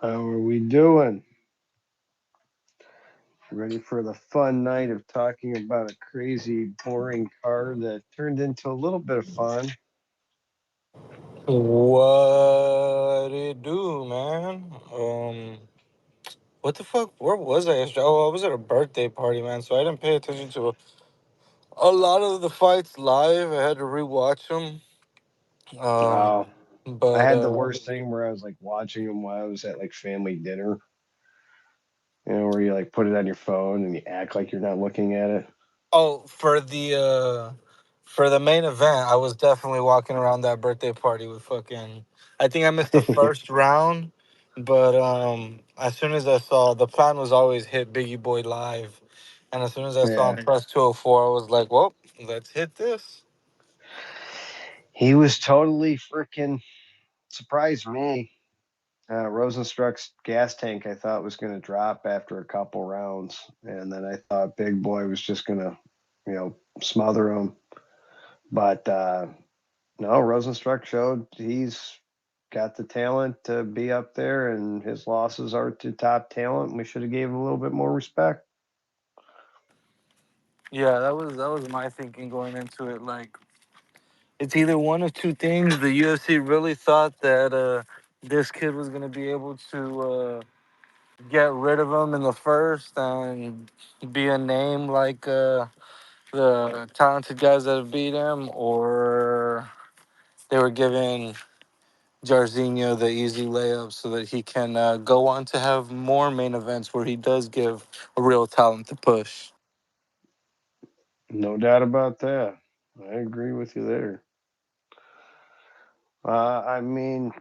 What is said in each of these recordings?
How are we doing? Ready for the fun night of talking about a crazy, boring car that turned into a little bit of fun? What it do, man? What the fuck? Where was I yesterday? Oh, I was at a birthday party, man. So I didn't pay attention to a lot of the fights live. I had to rewatch them. Oh, Um, I but had the worst thing where I was like watching them while I was at like family dinner, where you like put it on your phone and you act like you're not looking at oh, for the main event, I was definitely walking around that birthday party with fucking. I think I missed the it. first round, but as soon as I saw the plan was always hit Biggie Boy live. And as soon as I saw Yeah, him press 204, I was like, well, let's hit this. he was totally freaking surprised me. Rosenstruck's gas tank I thought was going to drop after a couple rounds, and then I thought Big Boy was just going to, smother him. But no, Rosenstruck showed he's got the talent to be up there, and his losses are to top talent. We should have gave him a little bit more respect. Yeah, that was my thinking going into it. Like, it's either one of two things. The UFC really thought that this kid was going to be able to get rid of him in the first and be a name like the talented guys that have beat him, or they were giving Jarzinho the easy layup so that he can go on to have more main events where he does give a real talent to push. No doubt about that. I agree with you there. I mean,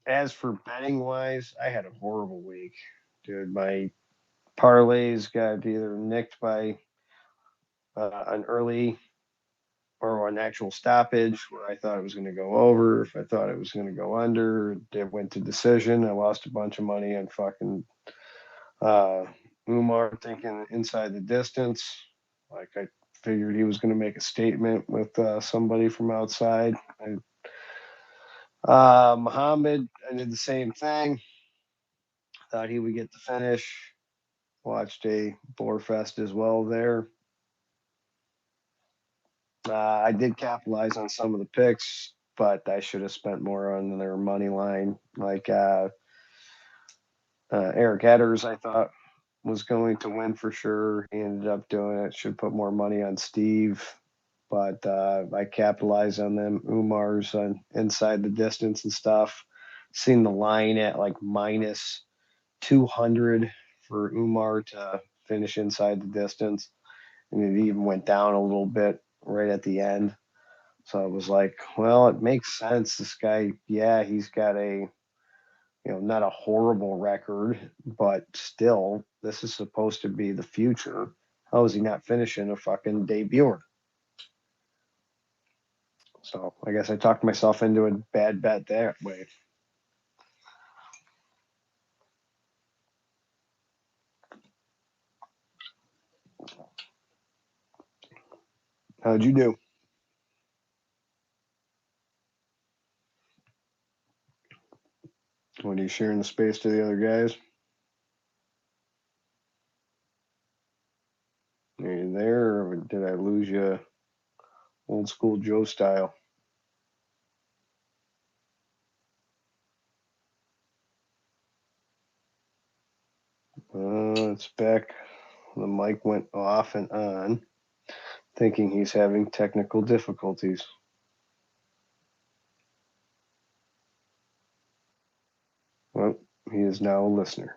as for betting wise, I had a horrible week, dude. My parlays got either nicked by an early or an actual stoppage where I thought it was going to go over. If I thought it was going to go under, it went to decision. I lost a bunch of money on fucking uh, Umar thinking inside the distance. Like I figured he was going to make a statement with somebody from outside. Muhammad, I did the same thing. Thought he would get the finish. Watched a Boar Fest as well there. I did capitalize on some of the picks, but I should have spent more on their money line. Like Eric Edders, I thought was going to win for sure. He ended up doing it. Should put more money on Steve, but I capitalized on them. Umar's on inside the distance and stuff. Seen the line at like minus 200 for Umar to finish inside the distance, and it even went down a little bit right at the end. So it was like, well, it makes sense. This guy, yeah, he's got a, not a horrible record, but still, this is supposed to be the future. How is he not finishing a fucking debut? So I guess I talked myself into a bad bet that way. How'd you do? When are you sharing the space to the other guys? Are you there, or did I lose you old school Joe style? It's back. The mic went off and on, thinking he's having technical difficulties. Well, he is now a listener.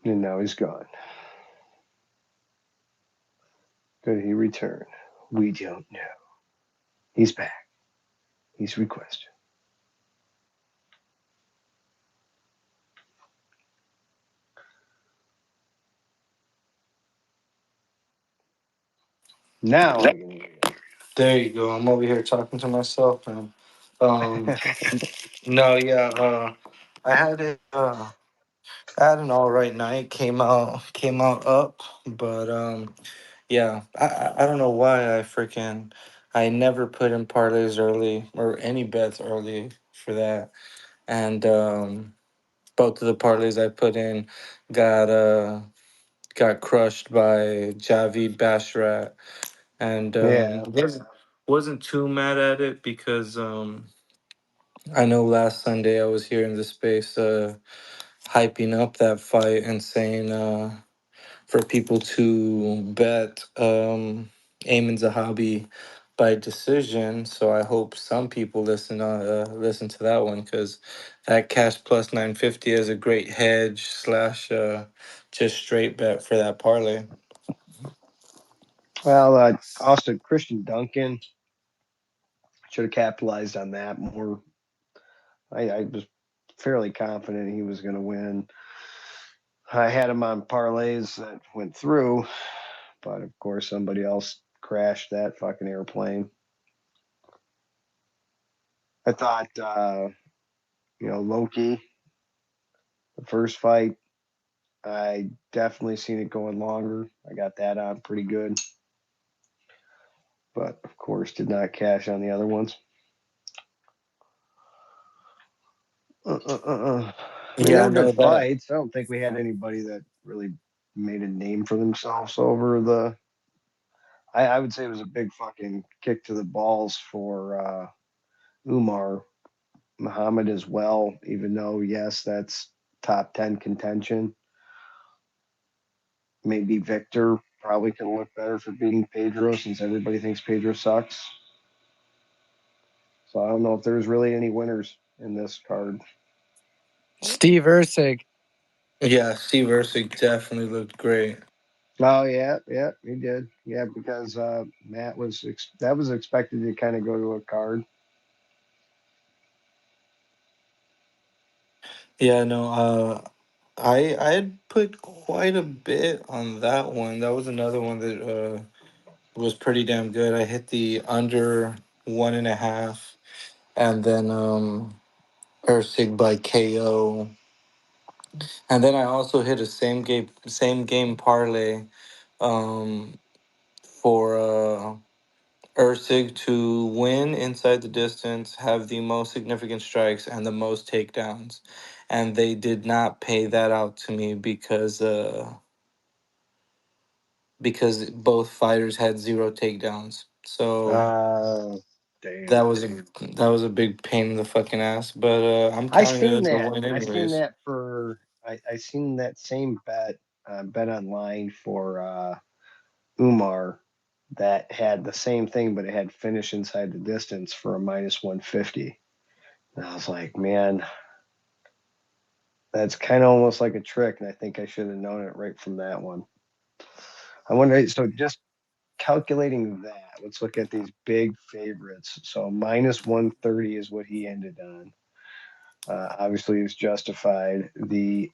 And now he's gone. Could he return? We don't know. He's back. He's requested. Now I can hear There you go. I'm over here talking to myself, man. Um, no, yeah. I had a, I had an all right night. Came out up, but yeah. I don't know why I freaking I never put in parlays early or any bets early for that. And both of the parlays I put in got got crushed by Javid Bashrat, and Yeah. wasn't too mad at it because I know last Sunday I was here in the space hyping up that fight and saying for people to bet Ayman Zahabi by decision. So I hope some people listen to that one because that cash plus 950 is a great hedge slash just straight bet for that parlay. Well, also Christian Duncan should have capitalized on that more. I was fairly confident he was going to win. I had him on parlays that went through, but of course somebody else crashed that fucking airplane. I thought, Loki, the first fight, I definitely seen it going longer. I got that on pretty good, but of course did not cash on the other ones. I mean, they Yeah, I were know good that. fights. I don't think we had anybody that really made a name for themselves over the. I would say it was a big fucking kick to the balls for Umar Muhammad as well. Even though, yes, that's top 10 contention. Maybe Victor probably can look better for beating Pedro since everybody thinks Pedro sucks. So I don't know if there's really any winners in this card. Steve Ursig. Yeah, Steve Erceg definitely looked great. Oh yeah, yeah, he did. Yeah, because Matt that was expected to kind of go to a card. Yeah, no, I had put quite a bit on that one. That was another one that was pretty damn good. I hit the under 1.5, and then Ursig by KO, and then I also hit a same game parlay um, for Ursig to win inside the distance, have the most significant strikes and the most takedowns, and they did not pay that out to me because both fighters had zero takedowns. So Uh, that damn. was that was a big pain in the fucking ass. But I'm I counting it seen as a that. win I seen anyways. that for. I seen that same bet online for Umar that had the same thing, but it had finish inside the distance for a minus 150. And I was like, man, that's kind of almost like a trick. And I think I should have known it right from that one. I wonder. So just calculating that, let's look at these big favorites. So minus 130 is what he ended on. Obviously, it's justified. The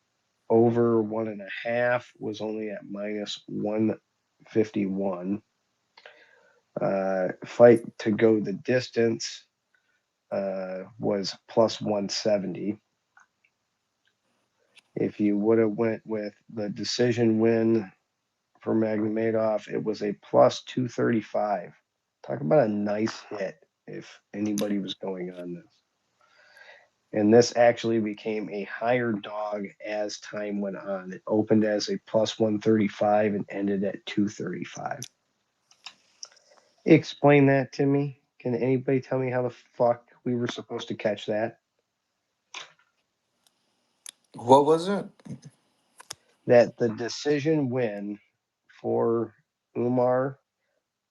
over 1.5 was only at minus 151. Fight to go the distance was plus 170. If you would have went with the decision win for Magnomedov, it was a plus 235. Talk about a nice hit if anybody was going on this. And this actually became a higher dog as time went on. It opened as a plus 135 and ended at 235. Explain that to me. Can anybody tell me how the fuck we were supposed to catch that? What was it? That the decision win for Umar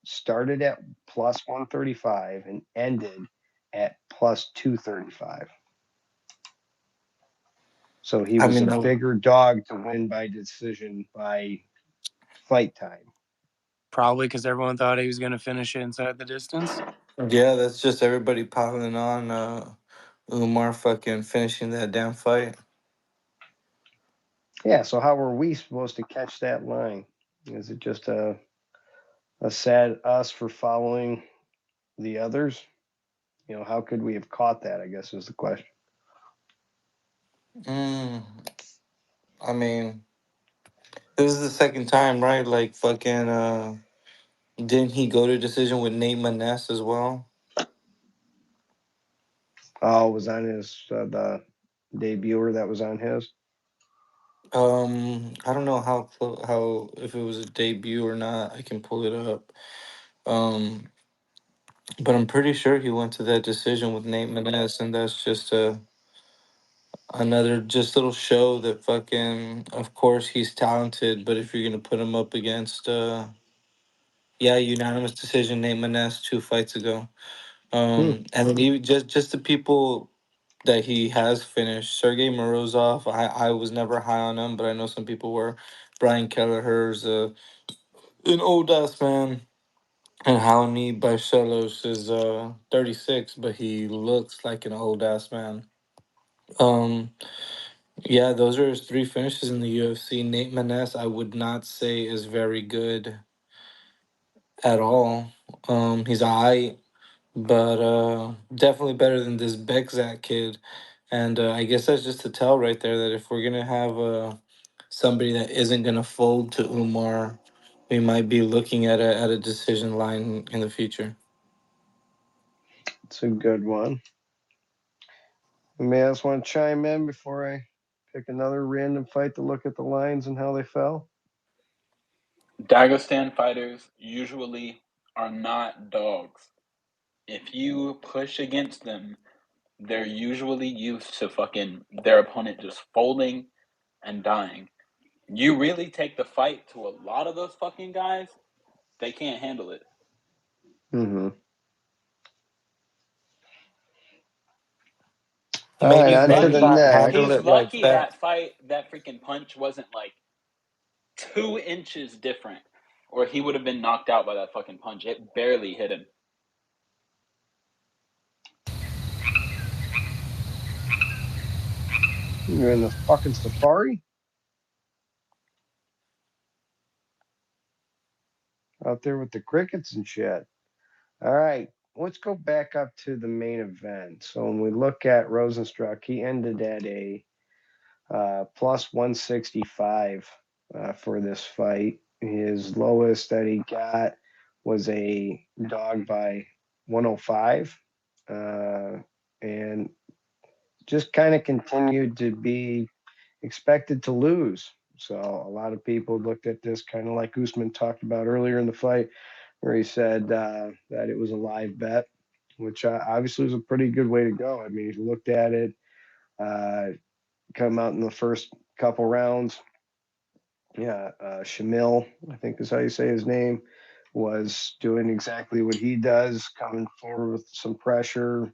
started at plus 135 and ended at plus 235. So he I was mean, a bigger dog to win by decision by fight time. Probably because everyone thought he was going to finish it inside the distance. yeah, that's just everybody piling on Umar fucking finishing that damn fight. Yeah, so how were we supposed to catch that line? Is it just a sad us for following the others? How could we have caught that? I guess is the question. Mm, I mean, this is the second time, right? Like fucking Didn't he go to decision with Nate Maness as well? Oh, was on his the debuter that was on his. I don't know how if it was a debut or not. I can pull it up. Um, but I'm pretty sure he went to that decision with Nate Maness, and that's just another just little show that fucking. Of course, he's talented, but if you're gonna put him up against, yeah, unanimous decision, Nate Maness 2 fights ago. Hmm. And then even just the people that he has finished. Sergey Morozov, I was never high on him, but I know some people were. Brian Kelleher's an old ass man. And Jaime Barcelos is 36, but he looks like an old ass man. Um, yeah, those are his three finishes in the UFC. Nate Maness, I would not say is very good at all. He's alright, but definitely better than this Bekzat kid. And I guess that's just to tell right there that if we're gonna have somebody that isn't gonna fold to Umar, we might be looking at a decision line in the future. It's a good one. Anybody else want to chime in before I pick another random fight to look at the lines and how they fell? Dagestan fighters usually are not dogs. If you push against them, they're usually used to fucking their opponent just folding and dying. You really take the fight to a lot of those fucking guys, they can't handle it. Mm-hmm. All right, Maybe on to maybe the Lucky not handle he's next. it like lucky that. that freaking punch wasn't like 2 inches different, or he would have been knocked out by that fucking punch. It barely hit him. You're in the fucking safari out there with the crickets and shit. All right, let's go back up to the main event. So when we look at Rosenstruck, he ended at a plus 165 for this fight. His lowest that he got was a dog by 105, and just kind of continued to be expected to lose. So a lot of people looked at this kind of like Usman talked about earlier in the fight, where he said that it was a live bet, which obviously was a pretty good way to go. I mean, he looked at it, uh, come out in the first couple rounds. Yeah, Shamil, I think is how you say his name, was doing exactly what he does, coming forward with some pressure.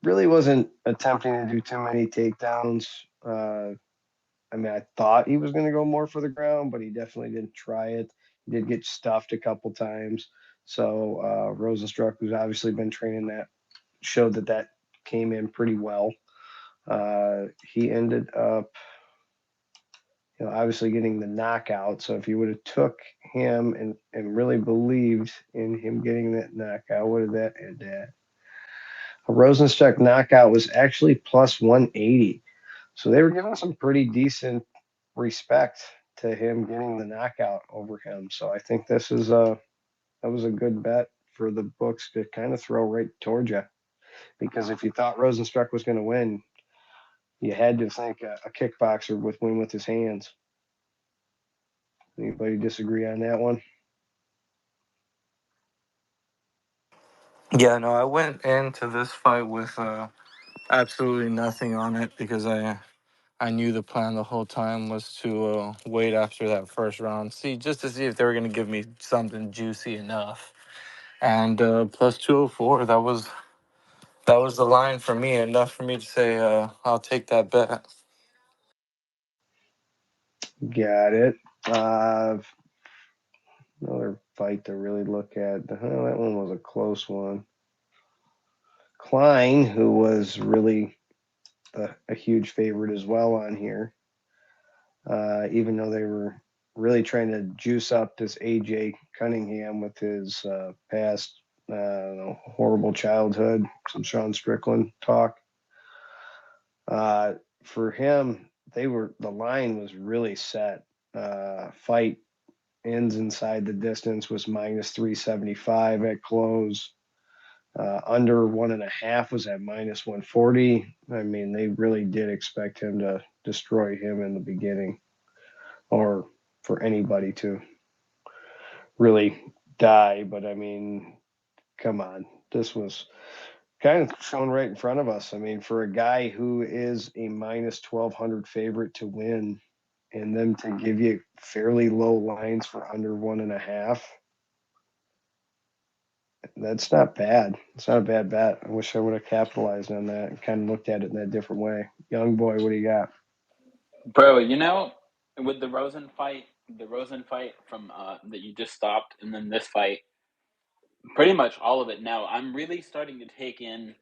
Really wasn't attempting to do too many takedowns. I mean, I thought he was going to go more for the ground, but he definitely didn't try it. He did get stuffed a couple times. So Rosenstruck, who's obviously been training that, showed that came in pretty well. He ended up, obviously getting the knockout. So if you would have took him and really believed in him getting that knockout, what did that end at? A Rosenstruck knockout was actually plus 180. So they were giving some pretty decent respect to him getting the knockout over him. So I think this is that was a good bet for the books to kind of throw right towards you. Because if you thought Rosenstruck was going to win, you had to think a kickboxer would win with his hands. Anybody disagree on that one? Yeah, no, I went into this fight with absolutely nothing on it because I knew the plan the whole time was to wait after that first round, see just to see if they were gonna give me something juicy enough. And plus 204, that was the line for me, enough for me to say I'll take that bet. Got it. Another fight to really look at. That one was a close one. Klein, who was really a huge favorite as well on here, even though they were really trying to juice up this AJ Cunningham with his past horrible childhood, some Sean Strickland talk. For him, the line was really set. Fight ends inside the distance was minus 375 at close. Under 1.5 was at minus 140. I mean, they really did expect him to destroy him in the beginning, or for anybody to really die. But I mean, come on. This was kind of shown right in front of us. I mean, for a guy who is a minus 1,200 favorite to win, and them to give you fairly low lines for under 1.5, that's not bad. It's not a bad bet. I wish I would have capitalized on that and kind of looked at it in that different way. Young boy, what do you got? Bro, with the Rosen fight from that you just stopped, and then this fight, pretty much all of it now, I'm really starting to take in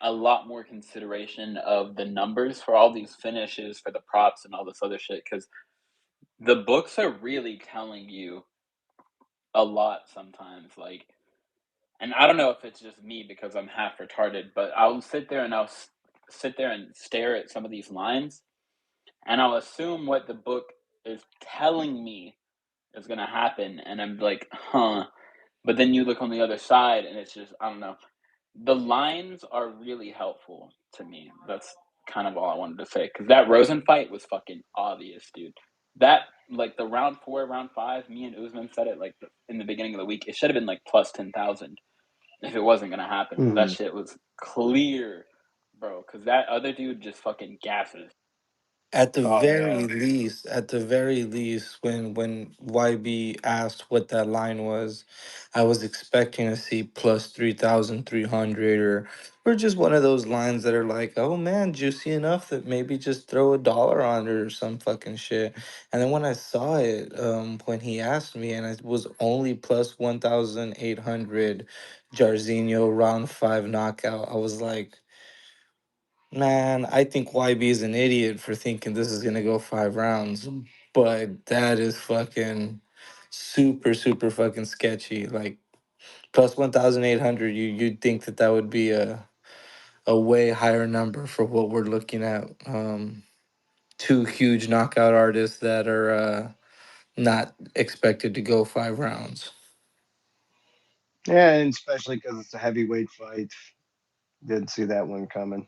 a lot more consideration of the numbers for all these finishes, for the props and all this other shit, because the books are really telling you a lot sometimes. Like, and I don't know if it's just me because I'm half retarded, but I'll sit there and stare at some of these lines, and I'll assume what the book is telling me is going to happen, and I'm like, huh. But then you look on the other side, and it's just, I don't know. The lines are really helpful to me. That's kind of all I wanted to say, because that Rosen fight was fucking obvious, dude. That, like, the round 4, round 5, me and Usman said it like in the beginning of the week. It should have been like plus 10,000 if it wasn't gonna happen. But that Mm-hmm. shit was clear, bro. Because that other dude just fucking gasses. Oh yeah. At the very least, when YB asked what that line was, I was expecting to see plus 3,300, or just one of those lines that are like, oh man, juicy enough that maybe just throw $1 on it or some fucking shit. And then when I saw it, when he asked me, and it was only plus 1,800, Jarzinho round 5 knockout, I was like, man, I think YB is an idiot for thinking this is gonna go 5 rounds, but that is fucking super, super fucking sketchy. Like plus 1,800, you'd think that that would be a way higher number for what we're looking at. Two huge knockout artists that are not expected to go 5 rounds. Yeah, and especially because it's a heavyweight fight. Didn't see that one coming.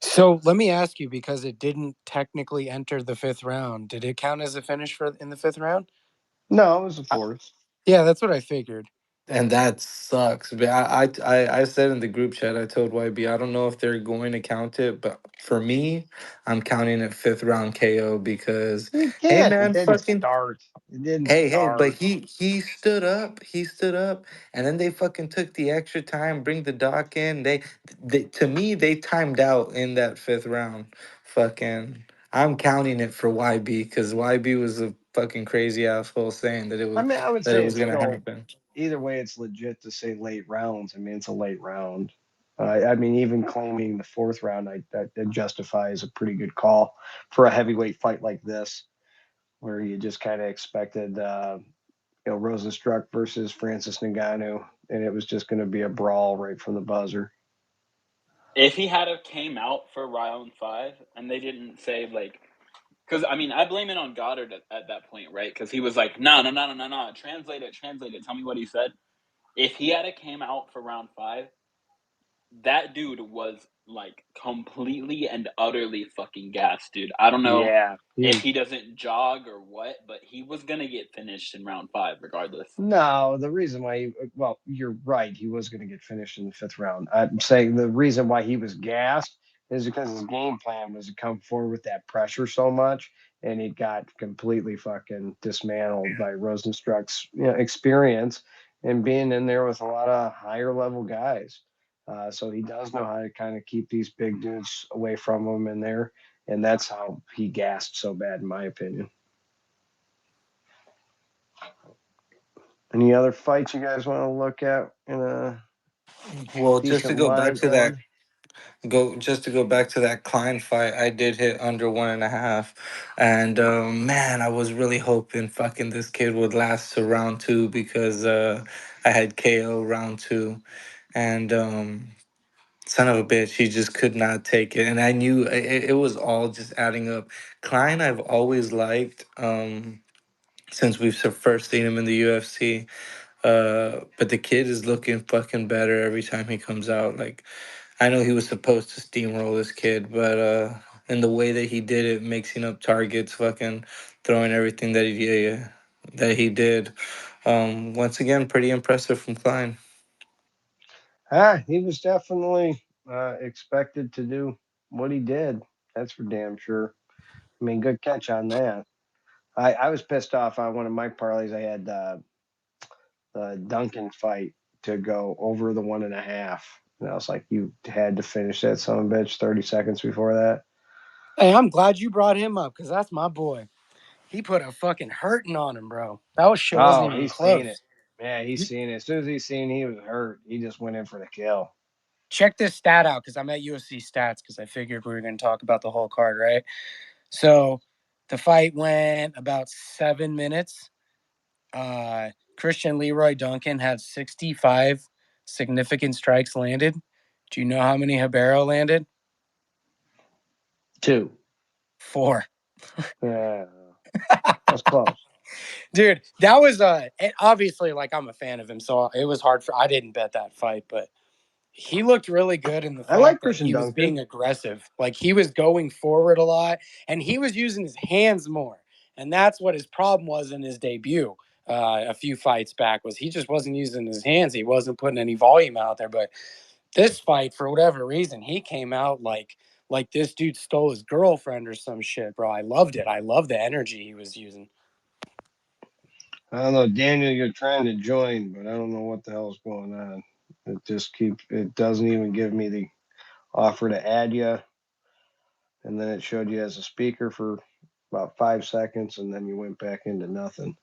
So let me ask you, because it didn't technically enter the fifth round, did it count as a finish for in the fifth round? No, it was a fourth. Yeah, that's what I figured. And that sucks. But I said in the group chat, I told YB, I don't know if they're going to count it, but for me, I'm counting it 5th round KO because, You hey can't. It man, didn't fucking start. It didn't hey, but start. he stood up, and then they fucking took the extra time, bring the doc in. They to me they timed out in that 5th round. Fucking, I'm counting it for YB because YB was a fucking crazy asshole saying I mean, I would that it say was it's gonna still happen. either way. It's legit to say late rounds. I mean, it's a late round. I mean, even claiming the fourth round, that justifies a pretty good call for a heavyweight fight like this, where you just kind of expected, Rosenstruck versus Francis Ngannou, and it was just going to be a brawl right from the buzzer. If he had have came out for round 5 and they didn't say like, because I mean, I blame it on Goddard at that point, right? Because he was like, no, no, no, no, no, no, translate it, translate it. Tell me what he said. If he had came out for round 5, that dude was like completely and utterly fucking gassed, dude. I don't know Yeah, he if was. he doesn't jog or what, but he was gonna get finished in round 5 regardless. No, the reason why well, you're right. He was going to get finished in the fifth round. I'm saying the reason why he was gassed is because his game plan was to come forward with that pressure so much, and he got completely fucking dismantled by Rosenstruck's experience and being in there with a lot of higher level guys. So he does know how to kind of keep these big dudes away from him in there, and that's how he gassed so bad, in my opinion. Any other fights you guys want to look at in a Well, decent live round? just to go back to that Klein fight, I did hit under 1.5, and man, I was really hoping fucking this kid would last to round 2 because I had KO round 2, and son of a bitch, he just could not take it, and I knew it was all just adding up. Klein, I've always liked. since we've first seen him in the UFC. But the kid is looking fucking better every time he comes out. Like, I know he was supposed to steamroll this kid, but and the way that he did it, mixing up targets, fucking throwing everything that he did. Once again, pretty impressive from Klein. He was definitely expected to do what he did. That's for damn sure. I mean, good catch on that. I was pissed off on one of my parlays. I had the Duncan fight to go over the 1.5. And I was like, you had to finish that son of a bitch 30 seconds before that. Hey, I'm glad you brought him up because that's my boy. He put a fucking hurting on him, bro. That shit wasn't even He's close. seen it. Yeah, he's seen it. As soon as he's seen he was hurt, he just went in for the kill. Check this stat out because I'm at UFC stats because I figured we were going to talk about the whole card, right? So the fight went about 7 minutes. Christian Leroy Duncan had 65 significant strikes landed. Do you know how many Habero landed? 2. 4. Yeah, that's close. Dude, that was obviously, like, I'm a fan of him, so it was hard I didn't bet that fight, but he looked really good in the I like fact that Christian he was Duncan. being aggressive. Like, he was going forward a lot, and he was using his hands more. And that's what his problem was in his debut a few fights back, was he just wasn't using his hands. He wasn't putting any volume out there. But this fight, for whatever reason, he came out like this dude stole his girlfriend or some shit, bro. I loved it. I love the energy he was using. I don't know, Daniel, you're trying to join, but I don't know what the hell's going on. It doesn't even give me the offer to add you. And then it showed you as a speaker for about 5 seconds, and then you went back into nothing.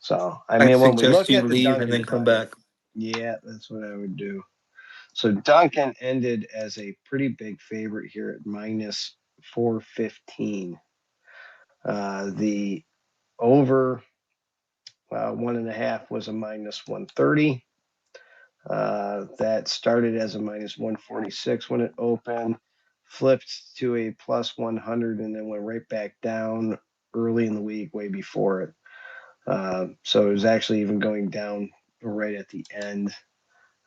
So, I I'd mean, when we suggest look you at the leave and Duncan then come fight, back. yeah, that's what I would do. So, Duncan ended as a pretty big favorite here at minus 415. The over 1.5 was a minus 130. That started as a minus 146 when it opened, flipped to a plus 100, and then went right back down early in the week, way before it. So it was actually even going down right at the end.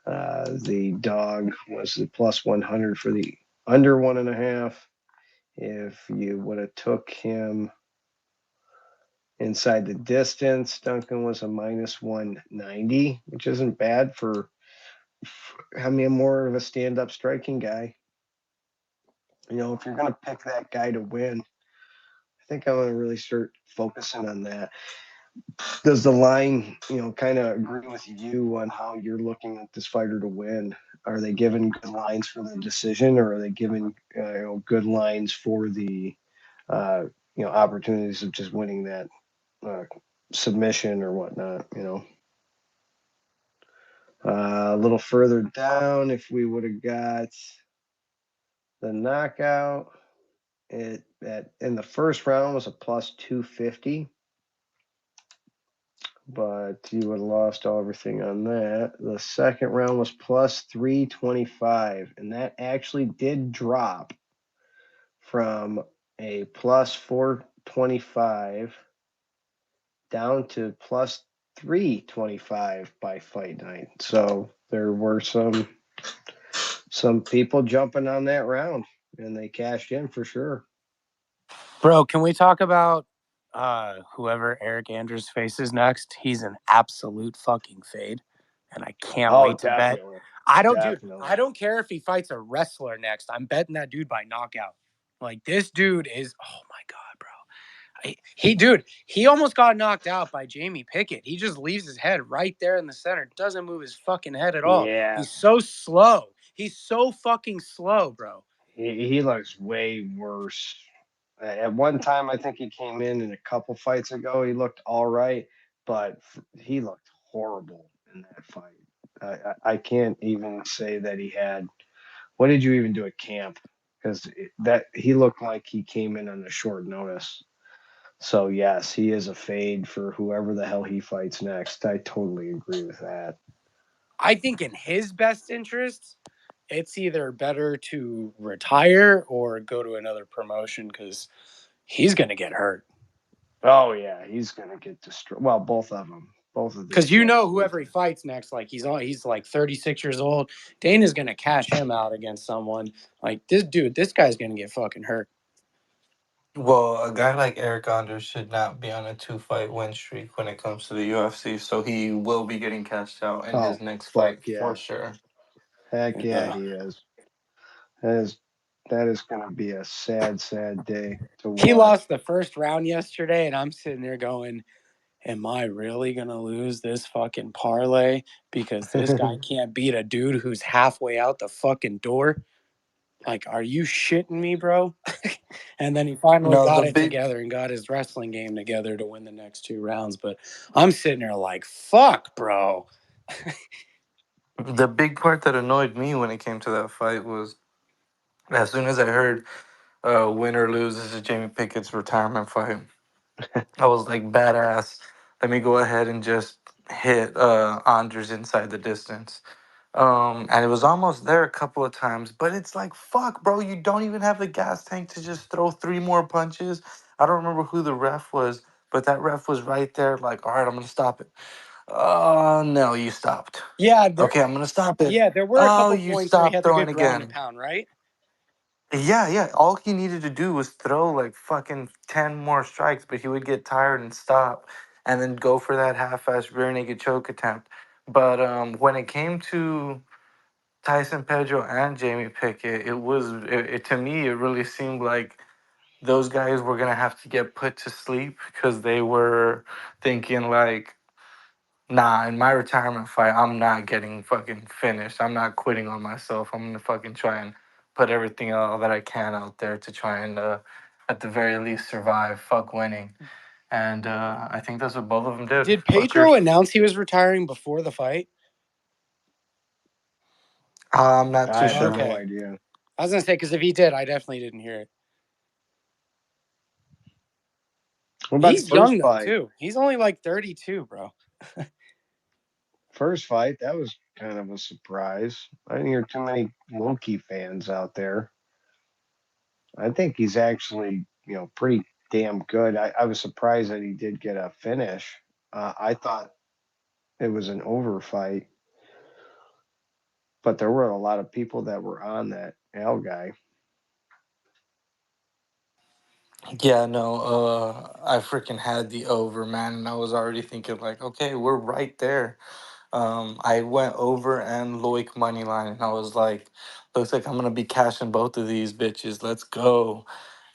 The dog was the plus 100 for the under 1.5. If you would have took him inside the distance, Duncan was a minus 190, which isn't bad for having more of a stand-up striking guy. You know, if you're going to pick that guy to win, I think I'm going to really start focusing on that. Does the line, kind of agree with you on how you're looking at this fighter to win? Are they giving good lines for the decision, or are they giving good lines for the opportunities of just winning that uh, submission or whatnot? A little further down, if we would have got the knockout, it that in the first round was a plus 250, but you would have lost everything on that. The second round was plus 325, and that actually did drop from a plus 425 down to plus 325 by fight night. So there were some people jumping on that round, and they cashed in for sure. Bro, can we talk about whoever Eric Andrews faces next? He's an absolute fucking fade, and I can't wait to Definitely. bet. I don't care if he fights a wrestler next. I'm betting that dude by knockout. Like, this dude is, oh my god, bro. He almost got knocked out by Jamie Pickett. He just leaves his head right there in the center. Doesn't move his fucking head at all. Yeah. He's so slow. He's so fucking slow, bro. He looks way worse. At one time, I think he came in a couple fights ago. He looked all right, but he looked horrible in that fight. I can't even say that he had. What did you even do at camp? Because that he looked like he came in on a short notice. So yes, he is a fade for whoever the hell he fights next. I totally agree with that. I think in his best interest, it's either better to retire or go to another promotion because he's going to get hurt. Oh yeah, he's gonna get destroyed. Well, both of them, both of these Because you guys know will get. whoever he fights next, like he's like 36 years old. Dana's gonna cash him out against someone. Like this dude, this guy's gonna get fucking hurt. Well, a guy like Eric Anders should not be on a two-fight win streak when it comes to the UFC, so he will be getting cashed out in his Oh next fuck fight for yeah, sure. heck yeah, Uh, he is. That is that is gonna be a sad, sad day to he watch. lost the first round yesterday, and I'm sitting there going, am I really gonna lose this fucking parlay because this guy can't beat a dude who's halfway out the fucking door? Like, are you shitting me, bro? And then he finally No, got the it big together and got his wrestling game together to win the next two rounds. But I'm sitting there like, fuck, bro. the big part that annoyed me when it came to that fight was as soon as I heard win or lose, this is Jamie Pickett's retirement fight. I was like, badass. Let me go ahead and just hit Anders inside the distance. And it was almost there a couple of times, but it's like, fuck, bro, you don't even have the gas tank to just throw three more punches. I don't remember who the ref was, but that ref was right there, like, all right, I'm gonna stop it. Oh no, you stopped. Yeah, Okay, I'm gonna stop it. there were a Oh, couple you points where he stopped had the throwing good ground and again. pound, right? Yeah, yeah. All he needed to do was throw like fucking 10 more strikes, but he would get tired and stop and then go for that half-ass rear naked choke attempt. But when it came to Tyson Pedro and Jamie Pickett, to me it really seemed like those guys were gonna have to get put to sleep because they were thinking like, nah, in my retirement fight, I'm not getting fucking finished. I'm not quitting on myself. I'm gonna fucking try and put everything all that I can out there to try and, at the very least, survive. Fuck winning. And I think that's what both of them did. Did Fuckers. Pedro announce he was retiring before the fight? I'm not too I have sure. no Okay. idea. I was going to say, because if he did, I definitely didn't hear it. What about the He's first young, though, fight? too. He's only like 32, bro. First fight, that was kind of a surprise. I didn't hear too many Loki fans out there. I think he's actually, pretty damn good. I was surprised that he did get a finish. I thought it was an over fight, but there were a lot of people that were on that Al guy. Yeah, no, I freaking had the over, man, and I was already thinking like, okay, we're right there. I went over and Loic money line, and I was like, looks like I'm gonna be cashing both of these bitches. Let's go.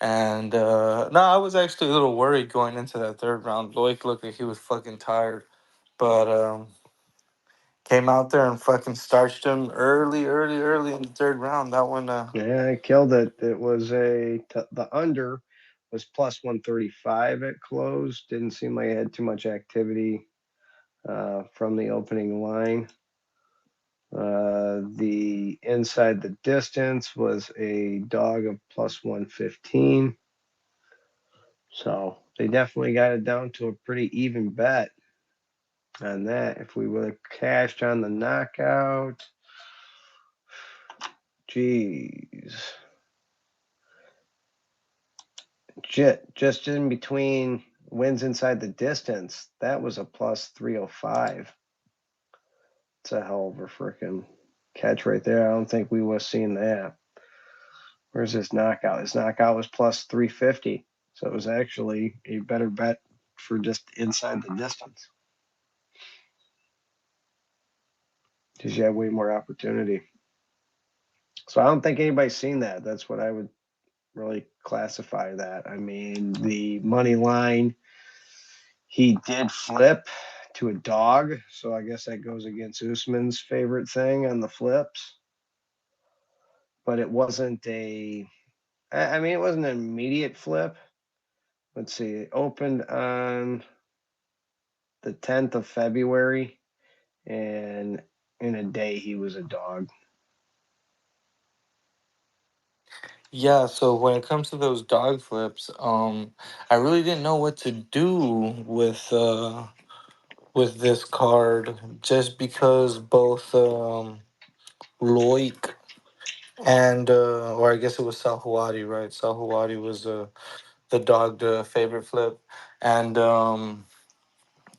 And no, I was actually a little worried going into that third round. Loic looked like he was fucking tired, but came out there and fucking starched him early in the third round. That one, Yeah, I killed it. It was the under was plus 135 at close. Didn't seem like it had too much activity from the opening line. The inside the distance was a dog of plus 115. So they definitely got it down to a pretty even bet on that. If we would have cashed on the knockout, geez. Just in between wins inside the distance, that was a plus 305. It's a hell of a freaking catch right there. I don't think we would have seen that. Where's his knockout? His knockout was plus 350. So it was actually a better bet for just inside the distance because you have way more opportunity. So I don't think anybody's seen that. That's what I would really classify that. I mean, the money line, he did flip to a dog. So I guess that goes against Usman's favorite thing on the flips. But it wasn't it wasn't an immediate flip. Let's see, it opened on the 10th of February, and in a day he was a dog. yeah. So when it comes to those dog flips, I really didn't know what to do with this card just because both Loic and or I guess it was Salhuati, right? Salhuati was the dog to favorite flip, and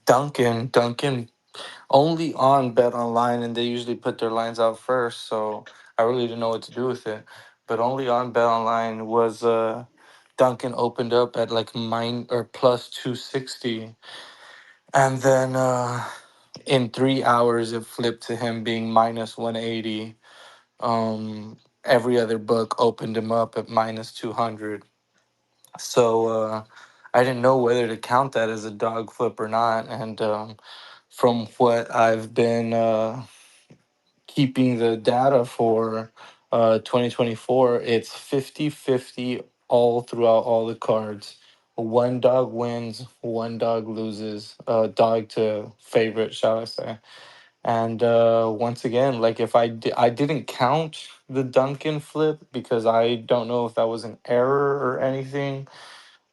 Duncan only on Bet Online, and they usually put their lines out first, so I really didn't know what to do with it. But only on Bet Online was Duncan opened up at like mine or plus 260, and then in 3 hours it flipped to him being minus 180. Every other book opened him up at minus 200. So I didn't know whether to count that as a dog flip or not. And from what I've been keeping the data for 2024, it's 50-50 all throughout all the cards. One dog wins, one dog loses, dog to favorite, shall I say. And once again, like if I didn't count the Duncan flip because I don't know if that was an error or anything.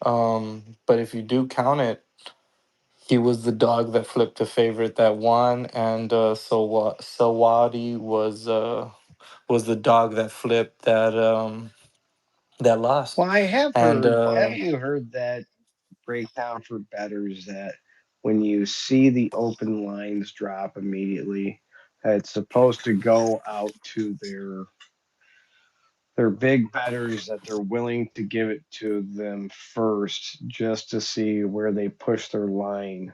But if you do count it, he was the dog that flipped the favorite that won, and Sawadi was the dog that flipped that lost. Well, I have And heard, haven't you heard that breakdown for bettors that when you see the open lines drop immediately, it's supposed to go out to their big bettors that they're willing to give it to them first just to see where they push their line,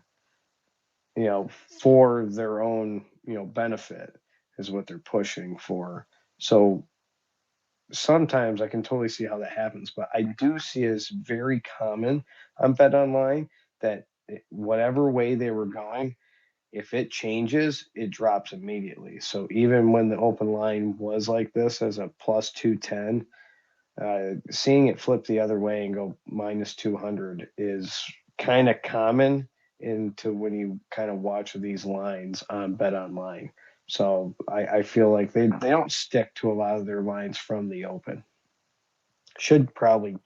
for their own, benefit is what they're pushing for. So sometimes I can totally see how that happens, but I do see it as very common on Bet Online that whatever way they were going, if it changes, it drops immediately. So even when the open line was like this as a plus 210, seeing it flip the other way and go minus 200 is kind of common into when you kind of watch these lines on Bet Online. So I feel like they don't stick to a lot of their lines from the open. Should probably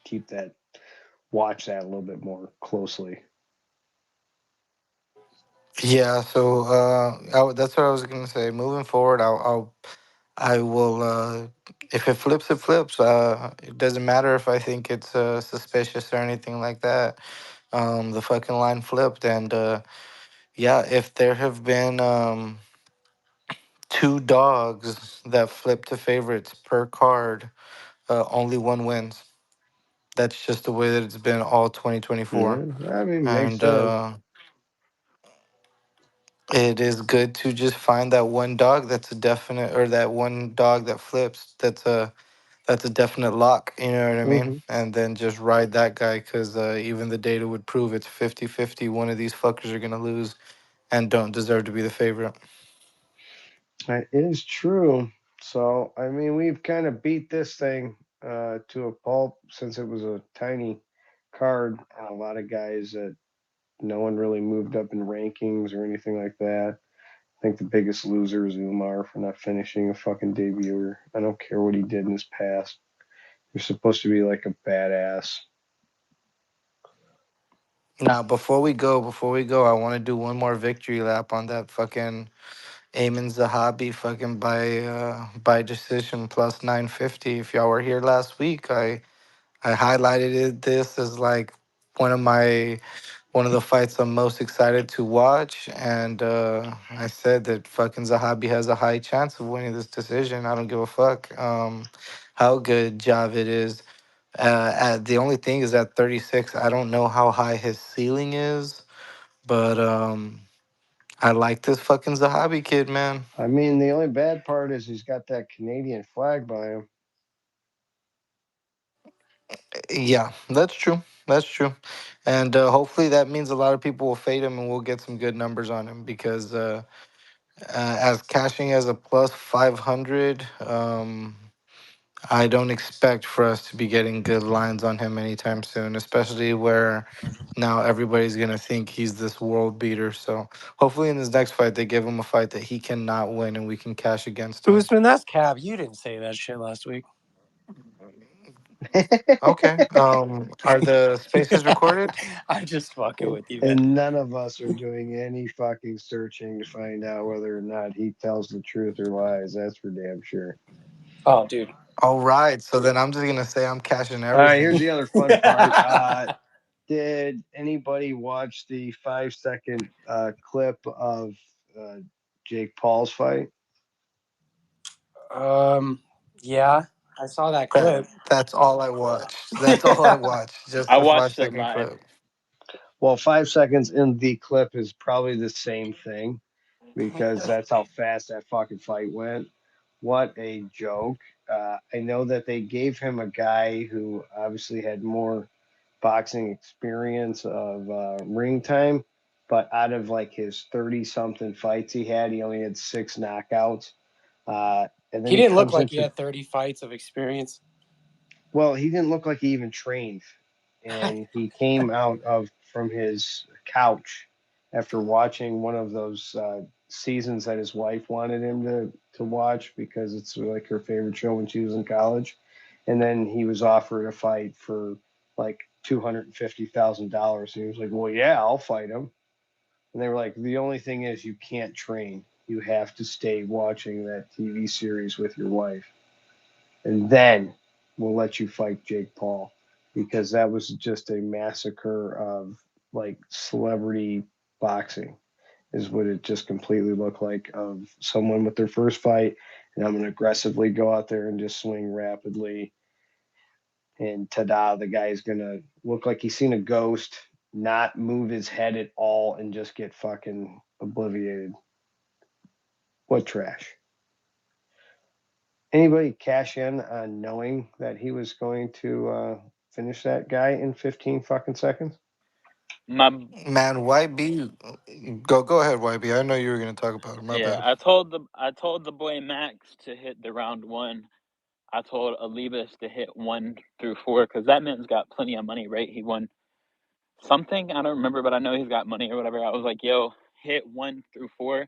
watch that a little bit more closely. yeah, so that's what I was gonna say. Moving forward, I will. If it flips, it flips. It doesn't matter if I think it's suspicious or anything like that. The fucking line flipped, and yeah, if there have been two dogs that flip to favorites per card, only one wins. That's just the way that it's been all 2024. Yeah, I mean, makes And sense. it is good to just find that one dog that's a definite, or that one dog that flips. That's a definite lock. You know what I mean? Hmm. And then just ride that guy because even the data would prove it's 50-50. One of these fuckers are gonna lose and don't deserve to be the favorite. That is true. So, I mean, we've kind of beat this thing to a pulp since it was a tiny card, and a lot of guys that no one really moved up in rankings or anything like that. I think the biggest loser is Umar for not finishing a fucking debuter. I don't care what he did in his past. You're supposed to be like a badass. Now, before we go, I want to do one more victory lap on that fucking Eamon Zahabi fucking by decision plus 950. If y'all were here last week, I highlighted this as like one of my one of the fights I'm most excited to watch, and I said that fucking Zahabi has a high chance of winning this decision. I don't give a fuck how good Javid is. The only thing is at 36, I don't know how high his ceiling is, but I like this fucking Zahabi kid, man. I mean, the only bad part is he's got that Canadian flag by him. Yeah, that's true. That's true. And hopefully that means a lot of people will fade him and we'll get some good numbers on him because as cashing as a plus 500, I don't expect for us to be getting good lines on him anytime soon, especially where now everybody's going to think he's this world beater. So hopefully in his next fight, they give him a fight that he cannot win and we can cash against him. Usman, that's cap. You didn't say that shit last week. Okay. Are the spaces recorded? I'm just fucking with you, man. And none of us are doing any fucking searching to find out whether or not he tells the truth or lies. That's for damn sure. Oh, dude. All right. So then I'm just gonna say I'm cashing All right, here's everything. the other fun part. Did anybody watch the 5 second clip of uh, Jake Paul's fight? Yeah, I saw that clip. That's all I watched. That's all I watched. Just I the five watched it second live. clip. Well, 5 seconds in the clip is probably the same thing because that's how fast that fucking fight went. What a joke. I know that they gave him a guy who obviously had more boxing experience of ring time, but out of like his 30 something fights he had, he only had 6 knockouts. And then He he didn't look comes like he into, had 30 fights of experience. well, he didn't look like he even trained. And he came out of from his couch after watching one of those seasons that his wife wanted him to watch because it's like her favorite show when she was in college. And then he was offered a fight for like $250,000. And he was like, "Well, yeah, I'll fight him." And they were like, "The only thing is you can't train. You have to stay watching that TV series with your wife, and then we'll let you fight Jake Paul," because that was just a massacre of like celebrity boxing is what it just completely looked like, of someone with their first fight, and I'm going to aggressively go out there and just swing rapidly, and ta-da, the guy's going to look like he's seen a ghost, not move his head at all, and just get fucking obliviated. What trash. Anybody cash in on knowing that he was going to finish that guy in 15 fucking seconds? My Man, YB, go ahead, YB. I know you were gonna talk about it. My Yeah, bad. I told the boy Max to hit the round one. I told Alibis to hit 1 through 4 because that man's got plenty of money, right? He won something, I don't remember, but I know he's got money or whatever. I was like, yo, hit 1 through 4,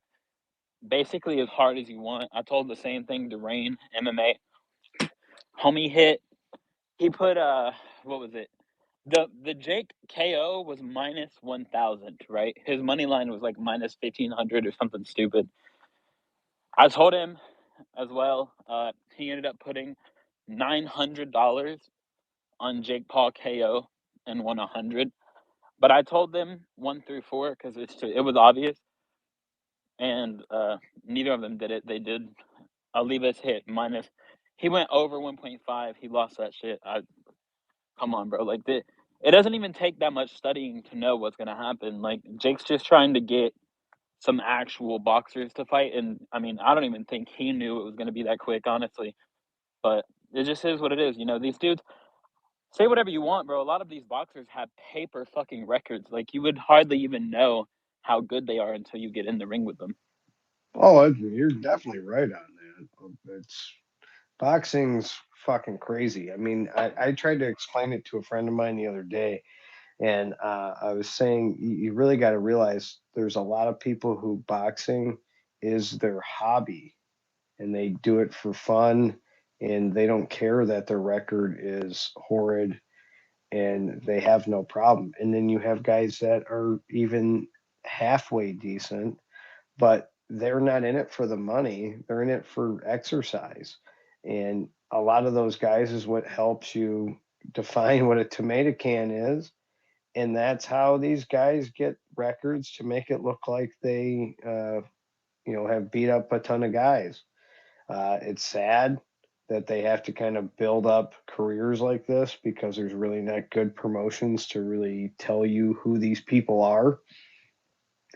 basically as hard as you want. I told the same thing to Rain MMA. Homie hit. He put what was it? The Jake KO was -1,000, right? His money line was like -1,500 or something stupid. I told him as well. He ended up putting $900 on Jake Paul KO and won 100. But I told them 1 through 4 because it was obvious, and neither of them did it. They did. Alibis hit minus. He went over 1.5. He lost that shit. Come on, bro. Like it doesn't even take that much studying to know what's gonna happen. Like Jake's just trying to get some actual boxers to fight, and I mean, I don't even think he knew it was gonna be that quick, honestly. But it just is what it is. These dudes say whatever you want, bro. A lot of these boxers have paper fucking records. Like you would hardly even know how good they are until you get in the ring with them. Oh, you're definitely right on that. It's boxing's fucking crazy. I mean, I tried to explain it to a friend of mine the other day, and I was saying you really got to realize there's a lot of people who boxing is their hobby, and they do it for fun, and they don't care that their record is horrid, and they have no problem. And then you have guys that are even halfway decent, but they're not in it for the money. They're in it for exercise. And a lot of those guys is what helps you define what a tomato can is. And that's how these guys get records to make it look like they, have beat up a ton of guys. It's sad that they have to kind of build up careers like this because there's really not good promotions to really tell you who these people are.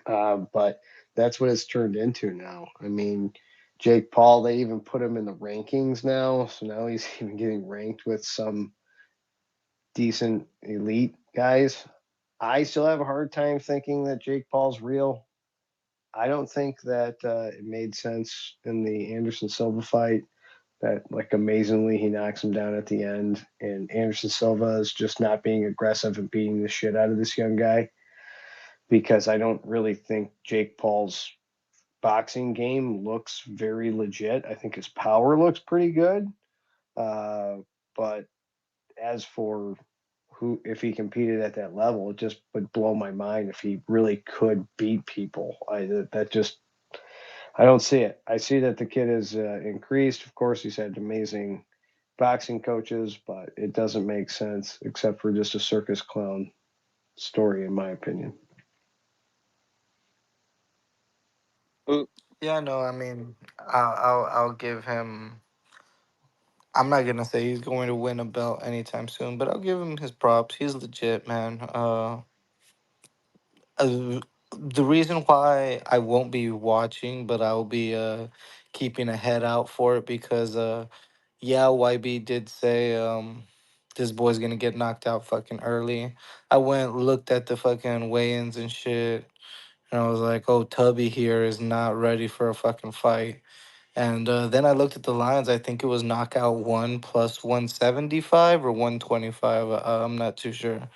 But that's what it's turned into now. I mean, Jake Paul, they even put him in the rankings now. So now he's even getting ranked with some decent elite guys. I still have a hard time thinking that Jake Paul's real. I don't think that it made sense in the Anderson Silva fight that, like, amazingly he knocks him down at the end. And Anderson Silva is just not being aggressive and beating the shit out of this young guy because I don't really think Jake Paul's boxing game looks very legit. I think his power looks pretty good. But as for who, if he competed at that level, it just would blow my mind if he really could beat people. I don't see it. I see that the kid has increased. Of course, he's had amazing boxing coaches, but it doesn't make sense except for just a circus clown story, in my opinion. Ooh, Yeah, no, I mean, I'll give him. I'm not gonna say he's going to win a belt anytime soon, but I'll give him his props. He's legit, man. Uh, the reason why I won't be watching, but I'll be keeping a head out for it because yeah, YB did say this boy's gonna get knocked out fucking early. I went looked at the fucking weigh-ins and shit, and I was like, oh, Tubby here is not ready for a fucking fight. And then I looked at the lines. I think it was knockout one plus 175 or 125. I'm not too sure.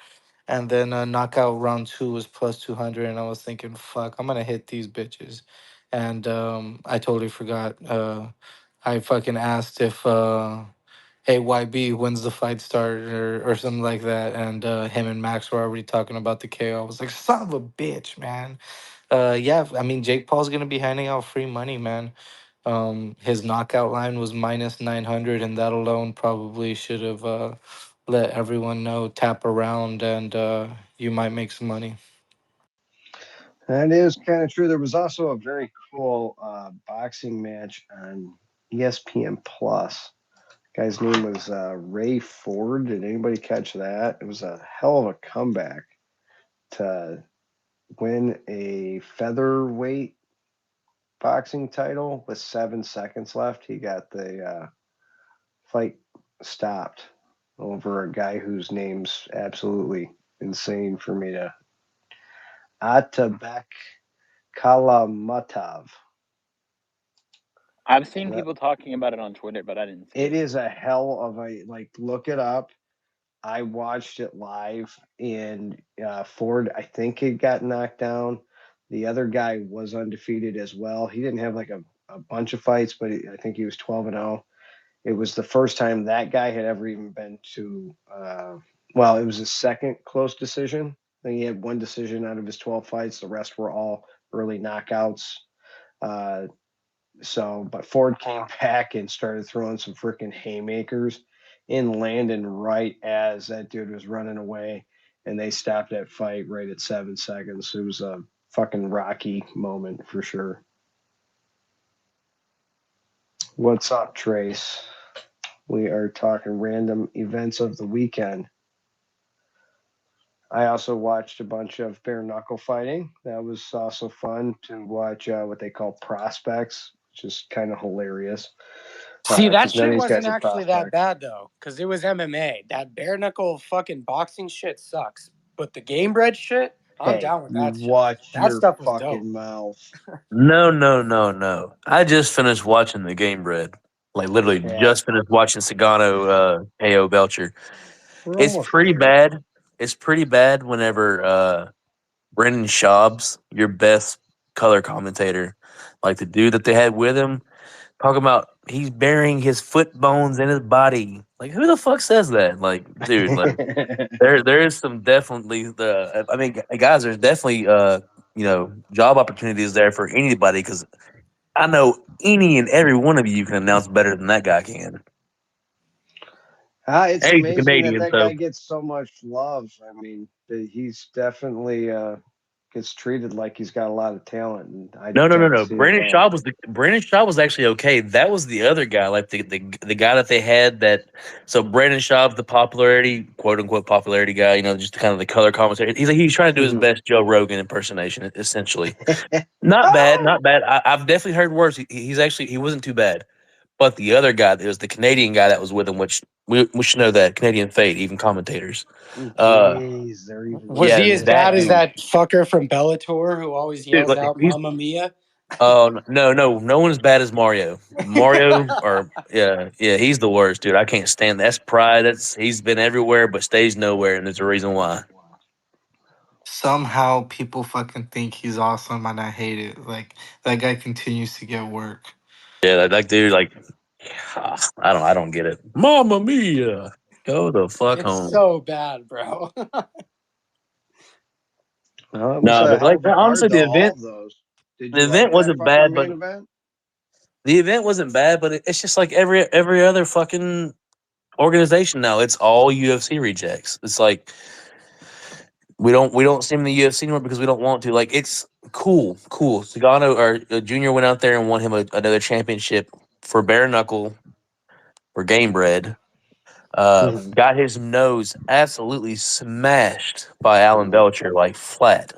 And then knockout round two was plus 200. And I was thinking, fuck, I'm going to hit these bitches. And I totally forgot. I fucking asked if, hey, YB, when's the fight start or something like that. And him and Max were already talking about the KO. I was like, son of a bitch, man. Yeah, I mean, Jake Paul's going to be handing out free money, man. His knockout line was minus 900, and that alone probably should have let everyone know, tap around, and you might make some money. That is kind of true. There was also a very cool boxing match on ESPN Plus. Guy's name was Ray Ford. Did anybody catch that? It was a hell of a comeback to win a featherweight boxing title with 7 seconds left. He got the fight stopped over a guy whose name's absolutely insane for me to. Atabek Kalamatov. I've seen people talking about it on Twitter, but I didn't see It it. is a hell of a, like, look it up. I watched it live, and Ford, I think he got knocked down. The other guy was undefeated as well. He didn't have like a bunch of fights, but I think he was 12-0. It was the first time that guy had ever even been to, well, it was his second close decision. I think he had one decision out of his 12 fights. The rest were all early knockouts. Uh, but Ford came back and started throwing some freaking haymakers and landing right as that dude was running away. And they stopped that fight right at 7 seconds. It was a fucking Rocky moment for sure. What's up, Trace? We are talking random events of the weekend. I also watched a bunch of bare knuckle fighting. That was also fun to watch what they call prospects, which is kind of hilarious. See, that Because none of shit these wasn't guys are actually that prospects. bad though, because it was MMA. That bare knuckle fucking boxing shit sucks. But the game bred shit, I'm Hey, down with you that shit. watch That your stuff was dope. fucking mouth. No, no, no, no. I just finished watching the Game Bread. Like literally Yeah, just finished watching Sagano KO Belcher. we're It's almost pretty there. bad. It's pretty bad whenever Brendan Schaub's your best color commentator. Like the dude that they had with him, talking about he's burying his foot bones in his body. Like who the fuck says that? Like, dude, like there is some definitely the I mean guys, there's definitely job opportunities there for anybody because I know any and every one of you can announce better than that guy can. It's And he's a amazing that Canadian, that guy so gets so much love. I mean, he's definitely gets treated like he's got a lot of talent, and I no, no, no, don't no. see it at all. Brandon Shaw was actually okay. That was the other guy, like the guy that they had that. So Brandon Schaub's the popularity, quote unquote popularity guy. You know, just kind of the color commentary. He's trying to do his Mhm. best Joe Rogan impersonation, essentially. Not bad, not bad. I've definitely heard worse. He wasn't too bad. But the other guy, there was the Canadian guy that was with him, which we should know that Canadian fate, even commentators. Uh, Jeez, they're even Was yeah, he as Canadian bad that as now. dude, that fucker from Bellator who always dude, yells like out he's "Mamma Mia"? oh no, no, no one as bad as Mario. Mario, or yeah, he's the worst, dude. I can't stand that's pride. He's been everywhere but stays nowhere, and there's a reason why. Somehow people fucking think he's awesome, and I hate it. Like that guy continues to get work. Yeah, that dude, like, I don't get it. Mamma mia, go the fuck It's home. so bad, bro. Well, it was No, a but hell like of a card honestly, though. All of those. Did the you like event that wasn't fucking bad, but main event? the event wasn't bad, but it's just like every other fucking. organization now. It's all UFC rejects. It's like we don't see him in the UFC anymore because we don't want to. Like it's cool. Sagano or Junior went out there and won him another championship for bare knuckle for game bread. Mhm. Got his nose absolutely smashed by Alan Belcher, like flat.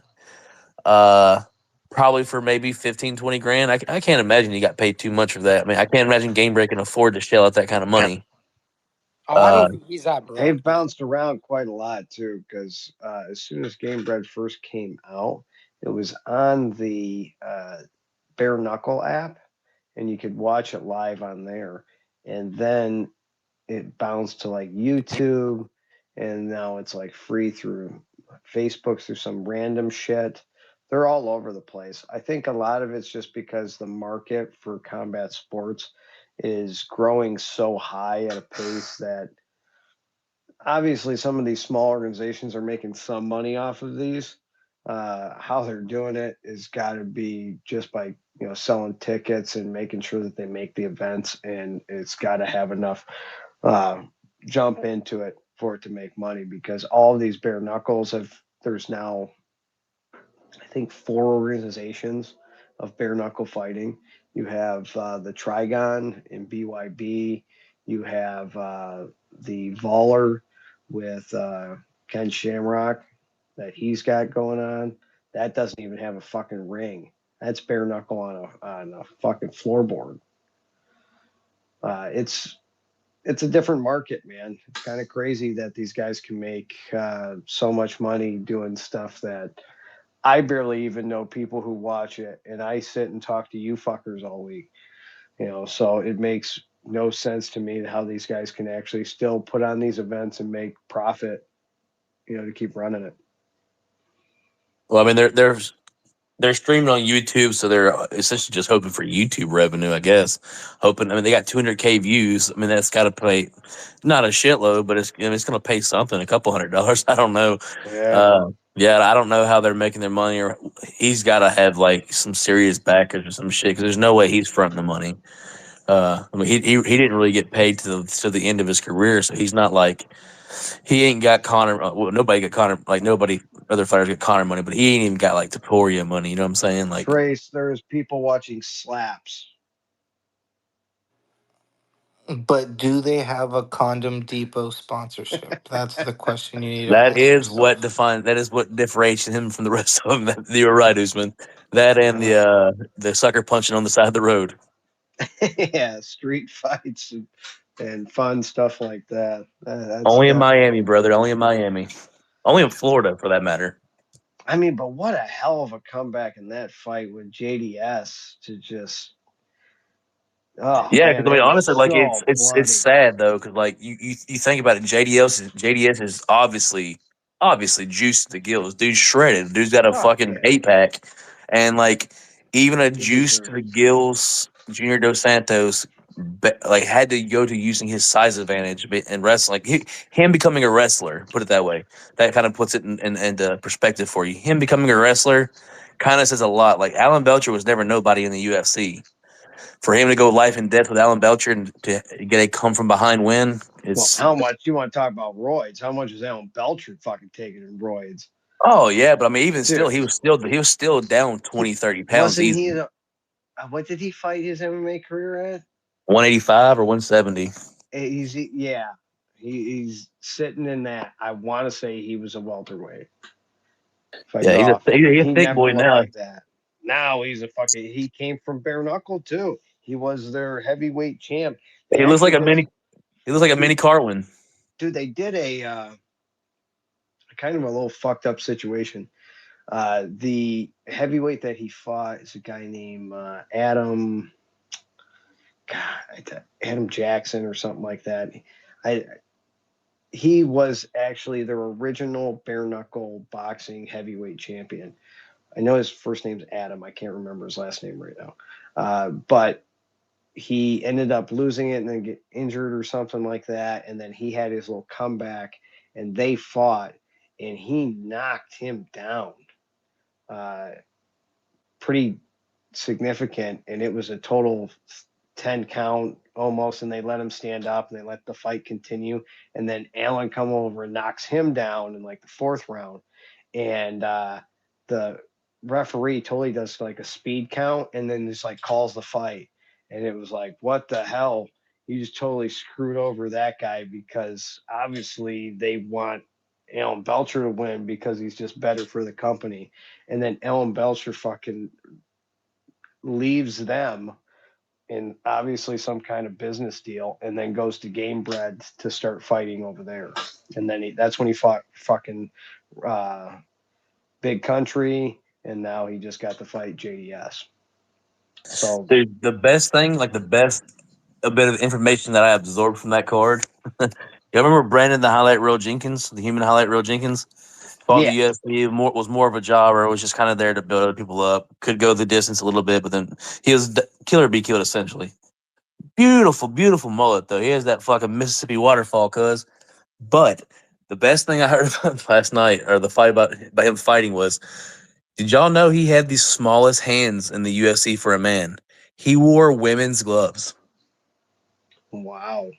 Uh, Probably for maybe 15, 20 grand. I can't imagine he got paid too much for that. I mean, I can't imagine Game Break can afford to shell out that kind of money. Oh, I Uh, don't think he's that broke. They've bounced around quite a lot too, because as soon as Game Bread first came out, it was on the Bare Knuckle app, and you could watch it live on there. And then it bounced to like YouTube, and now it's like free through Facebook through some random shit. They're all over the place. I think a lot of it's just because the market for combat sports is growing so high at a pace that obviously some of these small organizations are making some money off of these. How they're doing it is got to be just by selling tickets and making sure that they make the events, and it's got to have enough uh, jump into it for it to make money, because all of these bare knuckles have there's now I think four organizations of bare knuckle fighting. You have the Trigon in BYB. You have the Voller with Ken Shamrock that he's got going on. That doesn't even have a fucking ring. That's bare knuckle on a fucking floorboard. It's a different market, man. It's kind of crazy that these guys can make so much money doing stuff that I barely even know people who watch it, and I sit and talk to you fuckers all week. So it makes no sense to me how these guys can actually still put on these events and make profit, to keep running it. well, I mean, they're streaming on YouTube, so they're essentially just hoping for YouTube revenue, I guess. Hoping, I mean, they got 200K views. I mean, that's got to pay not a shitload, but it's going to pay something, a couple $100. I don't know. Yeah. Yeah, I don't know how they're making their money, or he's got to have like some serious backers or some shit because there's no way he's fronting the money. I mean, he didn't really get paid to the end of his career, so he's not like he ain't got Connor. Well, nobody got Connor. Like nobody, other fighters get Connor money, but he ain't even got like Taporia money. You know what I'm saying? Like Trace, there's people watching slaps. But do they have a Condom Depot sponsorship? That's the question you need to that ask is what yourself. defines. That is what differentiates him from the rest of them. You're right, Usman. That and the sucker punching on the side of the road. Yeah, street fights and fun stuff like that. That's Only in Miami, definitely. brother. Only in Miami. Only in Florida, for that matter. I mean, but what a hell of a comeback in that fight with JDS to just. Oh Yeah, man, because I mean, that was honestly, like so it's bloody. sad though, because like you think about it, JDS is obviously juiced to the gills. Dude's shredded. Dude's got a Oh fucking yeah, 8 pack, and like even a he juice to the deserves. gills, Junior Dos Santos, like had to go to using his size advantage and wrestling. Like him becoming a wrestler, put it that way, that kind of puts it in perspective for you. Him becoming a wrestler kind of says a lot. Like Alan Belcher was never nobody in the UFC, for him to go life and death with Alan Belcher and to get a come from behind win, Well, it's how much you want to talk about roids? How much is Alan Belcher fucking taking in roids, oh yeah, but I mean even still dude? he was still down 20, 30 pounds Wasn't easy. he? What did he fight his MMA career at? 185 or 170. Yeah, he's sitting in that. I want to say he was a welterweight. If I Yeah, go off of it, he's a he thick never boy looked now. like that. Now he's a fucking. He came from bare knuckle too. He was their heavyweight champ. They He looks like actually a did. mini he looks like a Dude, mini Carwin. dude, they did a kind of a little fucked up situation. The heavyweight that he fought is a guy named Adam Jackson or something like that. I He was actually their original bare knuckle boxing heavyweight champion. I know his first name's Adam. I can't remember his last name right now. But he ended up losing it and then get injured or something like that. And then he had his little comeback and they fought and he knocked him down uh, pretty significant. And it was a total 10 count almost, and they let him stand up and they let the fight continue. And then Allen come over and knocks him down in like the fourth round. And the referee totally does like a speed count and then just like calls the fight. And it was like, what the hell? You just totally screwed over that guy because obviously they want Alan Belcher to win because he's just better for the company. And then Alan Belcher fucking leaves them in obviously some kind of business deal and then goes to Game Bread to start fighting over there. And then that's when he fought fucking uh, Big Country, and now he just got to fight JDS. So Dude, the best thing, like the best a bit of information that I absorbed from that card. You remember Brandon the Highlight Reel Jenkins, the human Highlight Reel Jenkins? Fought in the yeah, UFC, was more of a jobber, was just kind of there to build other people up. Could go the distance a little bit, but then he was killer be killed essentially. Beautiful, beautiful mullet though. He has that fucking Mississippi waterfall, cuz. But the best thing I heard about last night, or the fight about him fighting, was did y'all know he had the smallest hands in the UFC for a man? He wore women's gloves. wow,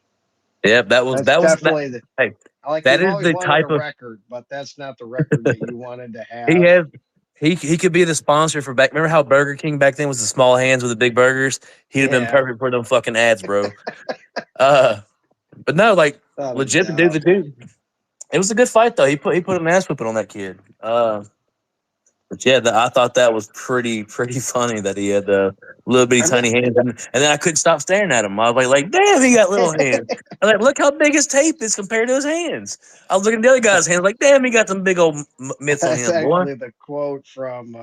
Yep, that's that. definitely the Hey, like that you've is always the wanted a type of record, but that's not the record that you wanted to he have. has. He could be the sponsor for back. Remember how Burger King back then was the small hands with the big burgers? He'd have been Yeah, perfect for them fucking ads, bro. Uh, but no, like without a legit, doubt. the dude. It was a good fight though. He put an ass whipping on that kid. But yeah, I thought that was pretty funny that he had the little bitty I mean, tiny hands, and then I couldn't stop staring at him. I was like, damn, he got little hands. I was like, look how big his tape is compared to his hands. I was looking at the other guy's hands, like, damn, he got some big old mitts on that's him, boy. actually the quote from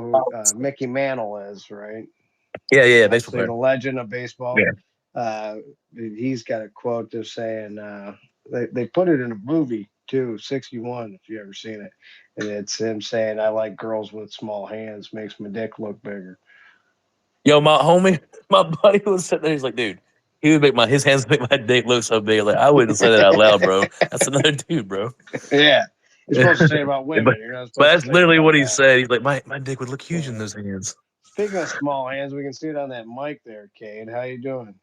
who Mickey Mantle is, right? Yeah, baseball Obviously player. the legend of baseball. Yeah. Uh, he's got a quote just saying they put it in a movie too, 61 if you ever seen it, and it's him saying I like girls with small hands, makes my dick look bigger. Yo, my homie, my buddy was sitting there. He's like, dude, he would make his hands make my dick look so big. Like, I wouldn't say that out loud, bro. That's another dude, bro. Yeah, you're supposed to say about but women. You're not but supposed to that's say it literally about what he guys. said. He's like, my dick would look huge in Uh, those hands. Speaking of small hands, we can see it on that mic there, Cade. How you doing?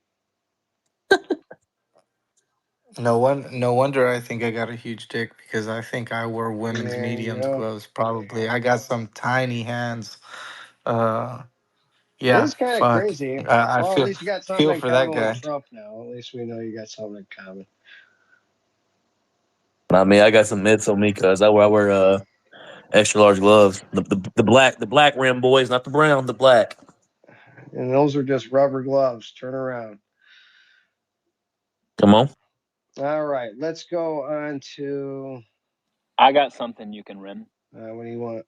No wonder I think I got a huge dick because I think I wear women's There you mediums go. gloves. Probably I got some tiny hands. Uh, It yeah, is kind of fuck. crazy. I Well, at least you got something feel in for that common with guy. Trump now. At least we know you got something in common. I mean, I got some mitts on me because I wear extra large gloves. The black rim boys, not the brown, the black. And those are just rubber gloves. Turn around. Come on. All right, let's go on to I got something you can run. what do you want?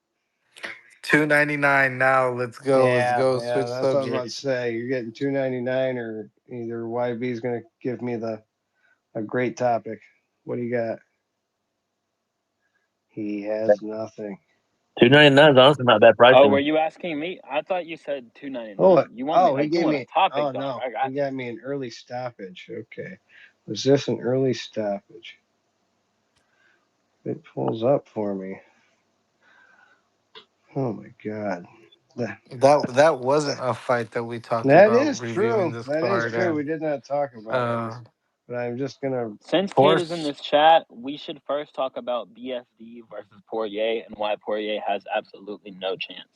299 now. Let's go. Let's Yeah, go. yeah, Switch that's what I was about to subjects. say. You're getting 299, or either YB is going to give me the a great topic. What do you got? He has nothing. $2.99 is honestly not bad Oh, were pricing. you asking me? I thought you said Oh, 299. You want me oh, he like you gave want a me. topic Oh dog? no, I he got you. got me an early stoppage. Okay, was this an early stoppage? It pulls up for me. Oh my god. That wasn't a fight that we talked That about is reviewing true. this That is card. true. We did not talk about it, Uh, but I'm just gonna. Since Cade is in Horse. this chat, we should first talk about BSD versus Poirier and why Poirier has absolutely no chance.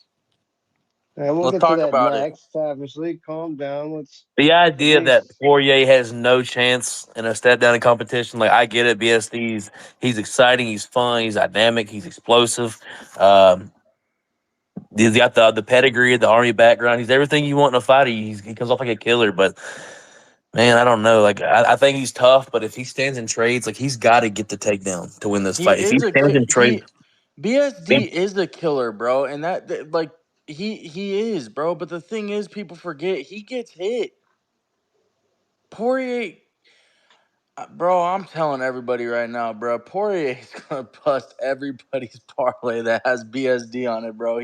And we'll Let's get to talk that about it. next. Obviously, calm down. Let's The at idea that least. Poirier has no chance in a step down in competition, like I get it. BSD's he's exciting, he's fun, he's dynamic, he's explosive. Um, he's got the pedigree, the army background. He's everything you want in a fighter. He comes off like a killer, but man, I don't know. Like I think he's tough, but if he stands in trades, like he's got to get the takedown to win this He fight. If he is stands in trades, he BSD is a killer, bro, and like he is, bro. But the thing is, people forget he gets hit. Poirier, bro, I'm telling everybody right now, bro. Poirier is gonna bust everybody's parlay that has BSD on it, bro.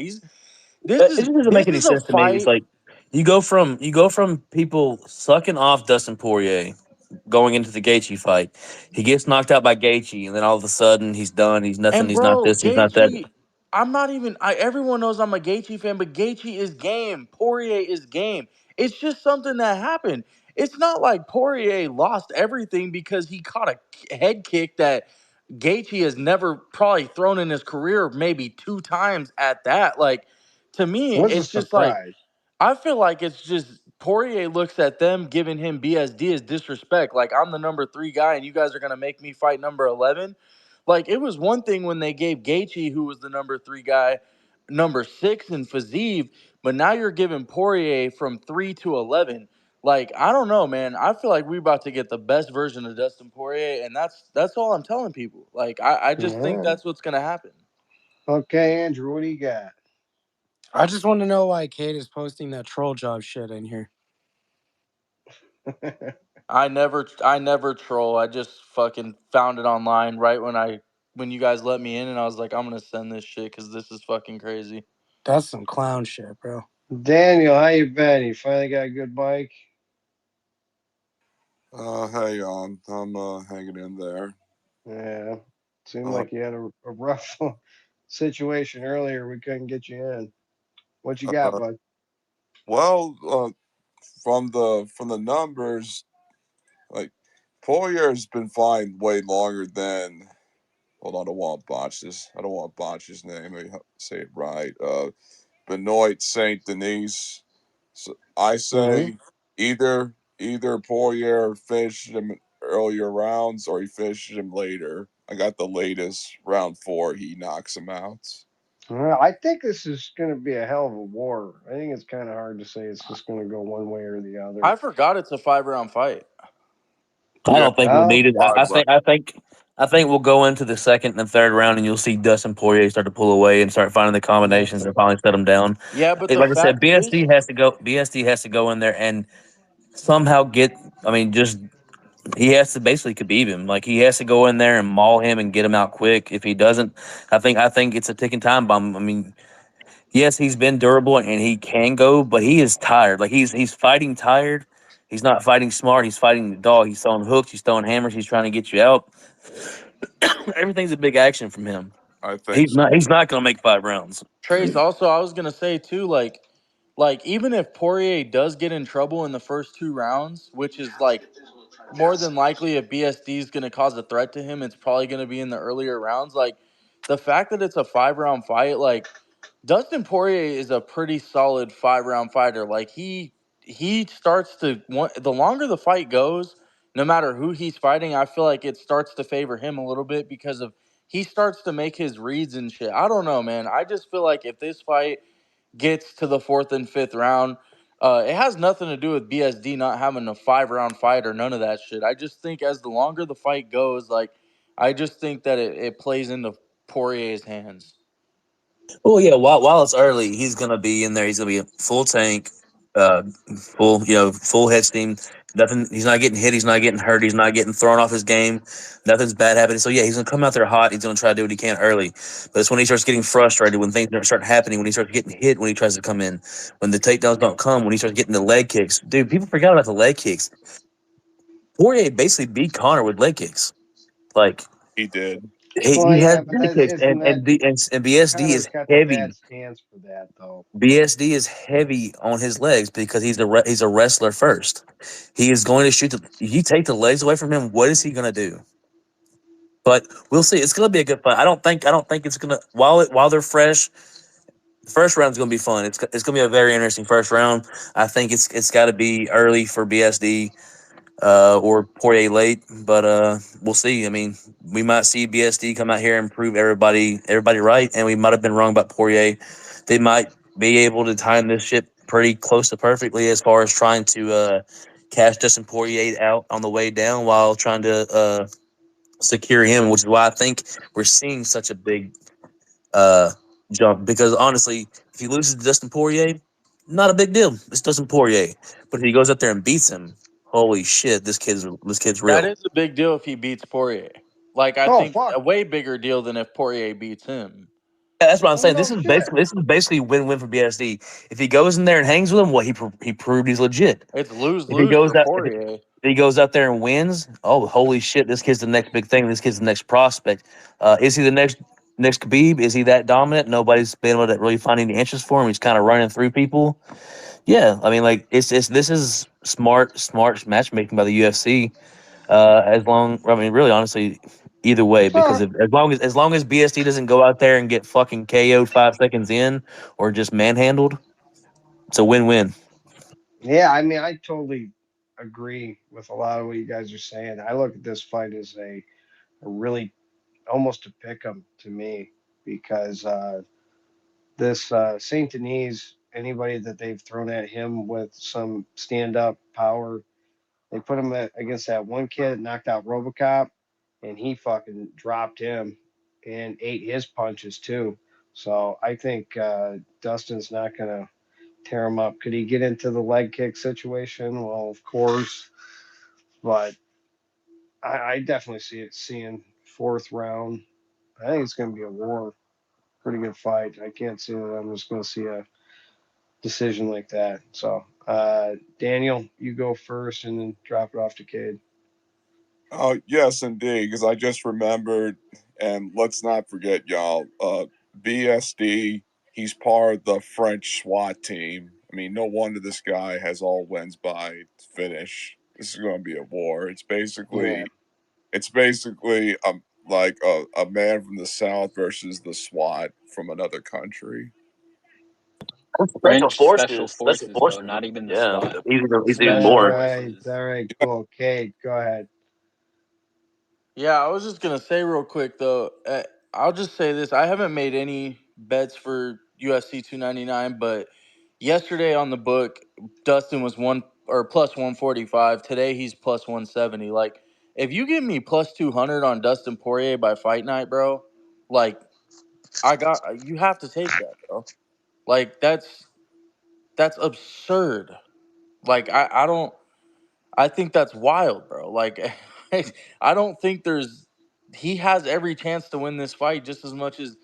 it just doesn't make This any is a sense to me. It's fight. like you go from people sucking off Dustin Poirier going into the Gaethje fight. He gets knocked out by Gaethje, and then all of a sudden he's done. He's nothing. And He's not bro, this. He's not that. Gaethje, I'm not even. Everyone knows I'm a Gaethje fan, but Gaethje is game. Poirier is game. It's just something that happened. It's not like Poirier lost everything because he caught a head kick that Gaethje has never probably thrown in his career, maybe two times at that. Like, to me, Was a it's just like surprise. I feel like it's just Poirier looks at them giving him BSD as disrespect. Like, I'm the number 3 guy and you guys are gonna make me fight number 11. Like, it was one thing when they gave Gaethje, who was the number 3 guy, number 6 in Fiziev, but now you're giving Poirier from 3 to 11. Like, I don't know, man. I feel like we're about to get the best version of Dustin Poirier, and that's all I'm telling people. Like, I just think Yeah. that's what's gonna happen. Okay, Andrew, what do you got? I just want to know why Kate is posting that troll job shit in here. I never troll. I just fucking found it online right when you guys let me in, and I was like, I'm gonna send this shit because this is fucking crazy. That's some clown shit, bro. Daniel, how you been? You finally got a good bike? Hey, I'm hanging in there. Yeah. Seemed Uh, like you had a rough situation earlier. We couldn't get you in. What you got, uh, bud? well, from the numbers, like Poyer's been fine way longer than. Hold on, I don't want to botch this. I don't want to botch his name. Let me say it right. Benoit Saint Denis. So I Mm-hmm. say either Poyer finished him earlier rounds or he finished him later. I got the latest round 4. He knocks him out. Well, I think this is going to be a hell of a war. I think it's kind of hard to say it's just going to go one way or the other. I forgot it's a 5 round fight. I Yeah, don't think we'll Well, need it. five rounds. I think we'll go into the second and third round, and you'll see Dustin Poirier start to pull away and start finding the yeah. combinations and finally set them down. Yeah, but the Like I said, fact is, BSD has to go in there and somehow get. I mean, just he has to basically Khabib him. Like he has to go in there and maul him and get him out quick. If he doesn't, I think it's a ticking time bomb. I mean, yes, he's been durable and he can go, but he is tired. Like he's fighting tired. He's not fighting smart. He's fighting the dog. He's throwing hooks. He's throwing hammers. He's trying to get you out. Everything's a big action from him. I think He's so. not. He's not going to make 5 rounds. Trace, also, I was gonna say too, like even if Poirier does get in trouble in the first 2 rounds, which is like more than likely if BSD is gonna cause a threat to him, it's probably gonna be in the earlier rounds. Like the fact that it's a 5 round fight, like Dustin Poirier is a pretty solid 5 round fighter. Like he starts to the longer the fight goes, no matter who he's fighting, I feel like it starts to favor him a little bit because of he starts to make his reads and shit. I don't know, man. I just feel like if this fight gets to the fourth and fifth round, it has nothing to do with BSD not having a 5 round fight or none of that shit. I just think as the longer the fight goes, like I just think that it plays into Poirier's hands. Well, yeah. While it's early, he's going to be in there. He's going to be full tank, uh, full head steam. Nothing. He's not getting hit. He's not getting hurt. He's not getting thrown off his game. Nothing's bad happening. So yeah, he's going to come out there hot. He's going to try to do what he can early. But it's when he starts getting frustrated, when things start happening, when he starts getting hit, when he tries to come in, when the takedowns don't come, when he starts getting the leg kicks. Dude, people forgot about the leg kicks. Poirier basically beat Connor with leg kicks. Like He did. Well, he has yeah, but leg kicks, isn't that and BSD Connor's is got the bad heavy. stance for that though? BSD is heavy on his legs because he's a wrestler first. He is going to shoot the. You take the legs away from him. What is he going to do? But we'll see. It's going to be a good fight. I don't think it's going to. While they're fresh, the first round is going to be fun. It's going to be a very interesting first round. I think it's got to be early for BSD or Poirier late, but we'll see. I mean, we might see BSD come out here and prove everybody right, and we might have been wrong about Poirier. They might be able to time this shit pretty close to perfectly as far as trying to cash Justin Poirier out on the way down while trying to secure him, which is why I think we're seeing such a big uh, jump. Because honestly, if he loses to Dustin Poirier, not a big deal. It's Dustin Poirier. But if he goes up there and beats him, holy shit, this kid's That real. is a big deal if he beats Poirier. Like I Oh think fuck! a way bigger deal than if Poirier beats him. Yeah, that's what I'm Well, saying. no shit. This is basically win-win for BSD. If he goes in there and hangs with him, well, he proved he's legit. It's lose If he lose goes for out Poirier. if he goes out there and wins, oh holy shit, this kid's the next big thing. This kid's the next prospect. Is he the next Khabib? Is he that dominant? Nobody's been able to really find any answers for him. He's kind of running through people. Yeah, I mean, like it's this is smart matchmaking by the UFC. I mean, really, honestly, either way, because So if, as long as BSD doesn't go out there and get fucking KO'd 5 seconds in or just manhandled, it's a win-win. yeah, I mean, I totally agree with a lot of what you guys are saying. I look at this fight as a really almost a pick 'em to me because this Saint Denis, anybody that they've thrown at him with some stand up power, they put him against that one kid that knocked out Robocop, and he fucking dropped him and ate his punches too. So I think Dustin's not gonna tear him up. Could he get into the leg kick situation? Well, of course, but I definitely see it seeing fourth round. I think it's gonna be a war. Pretty good fight. I can't see that I'm just gonna see a decision like that. So, Daniel, you go first and then drop it off to Cade. Oh, yes, indeed, because I just remembered, and let's not forget, y'all, BSD, he's part of the French SWAT team. I mean, no wonder this guy has all wins by finish. This is going to be a war. Yeah. It's basically like a man from the South versus the SWAT from another country. Special French special forces, special forces, though, forces. not even the Yeah, SWAT. he's even All Special more. right. forces. All right. Yeah. Cool. Cade, go ahead. Yeah, I was just gonna say real quick though. I'll just say this: I haven't made any bets for UFC 299, but yesterday on the book, Dustin was one or plus 145. Today he's plus 170. Like, if you give me plus 200 on Dustin Poirier by fight night, bro, like you have to take that, bro. Like that's absurd. Like I don't. I think that's wild, bro. Like, I don't think there's. He has every chance to win this fight just as much as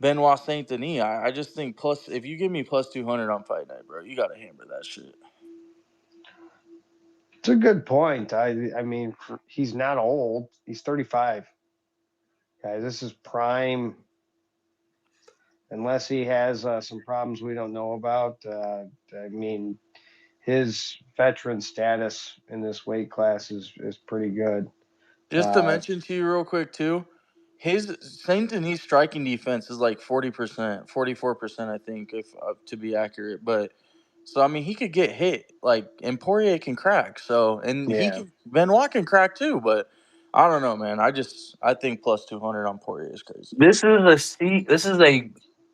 Benoit Saint Denis. I just think plus, if you give me plus 200 on fight night, bro, you got to hammer that shit. It's a good point. I mean, he's not old. He's 35. Guys, this is prime. Unless he has some problems we don't know about. I mean, his veteran status in this weight class is pretty good. Just to Uh, mention to you real quick too, his Saint Denis striking defense is like 40%, 44%, I think, if to be accurate. But so I mean, he could get hit like, and Poirier can crack. So and yeah. Benoit can crack too. But I don't know, man. I think plus 200 on Poirier is crazy. This is a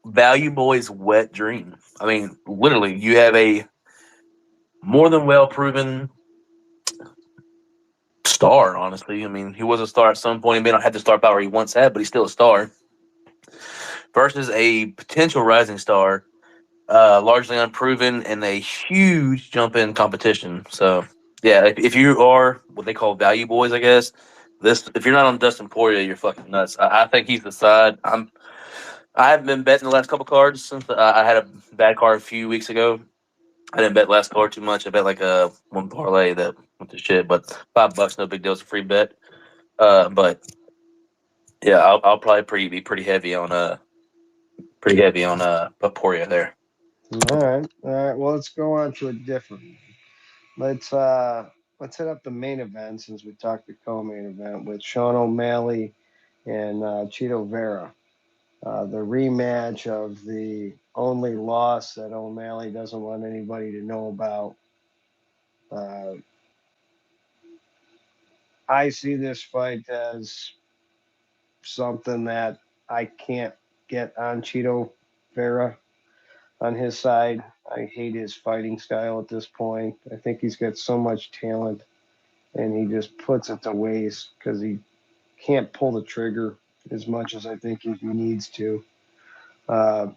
value boy's wet dream. I mean, literally, you have a more than well proven star. Honestly, I mean, he was a star at some point. He may not have the star power he once had, but he's still a star. Versus a potential rising star, largely unproven and a huge jump in competition. So, yeah, if you are what they call value boys, I guess this if you're not on Dustin Poirier, you're fucking nuts. I think he's the side. I haven't been betting the last couple cards since I had a bad card a few weeks ago. I didn't bet last card too much. I bet like a one parlay that went to shit, but $5, no big deal. It's a free bet. But yeah, I'll probably be pretty heavy on Poirier there. All right. All right. Well, let's go on to a different. Let's uh let's hit up the main event since we talked the co-main event with Sean O'Malley and Cheeto Vera. The rematch of the only loss that O'Malley doesn't want anybody to know about. Uh, I see this fight as something that I can't get on Cheeto Vera on his side. I hate his fighting style at this point. I think he's got so much talent and he just puts it to waste because he can't pull the trigger as much as I think he needs to. Uh,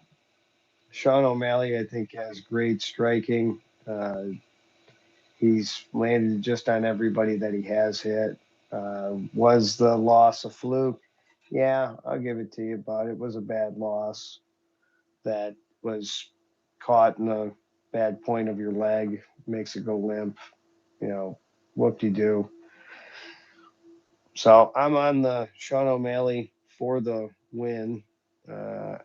Sean O'Malley, I think, has great striking. He's landed just on everybody that he has hit. Was the loss a fluke? Yeah, I'll give it to you, but it was a bad loss that was caught in a bad point of your leg, makes it go limp. You know, whoop de do. So I'm on the Sean O'Malley for the win. Uh,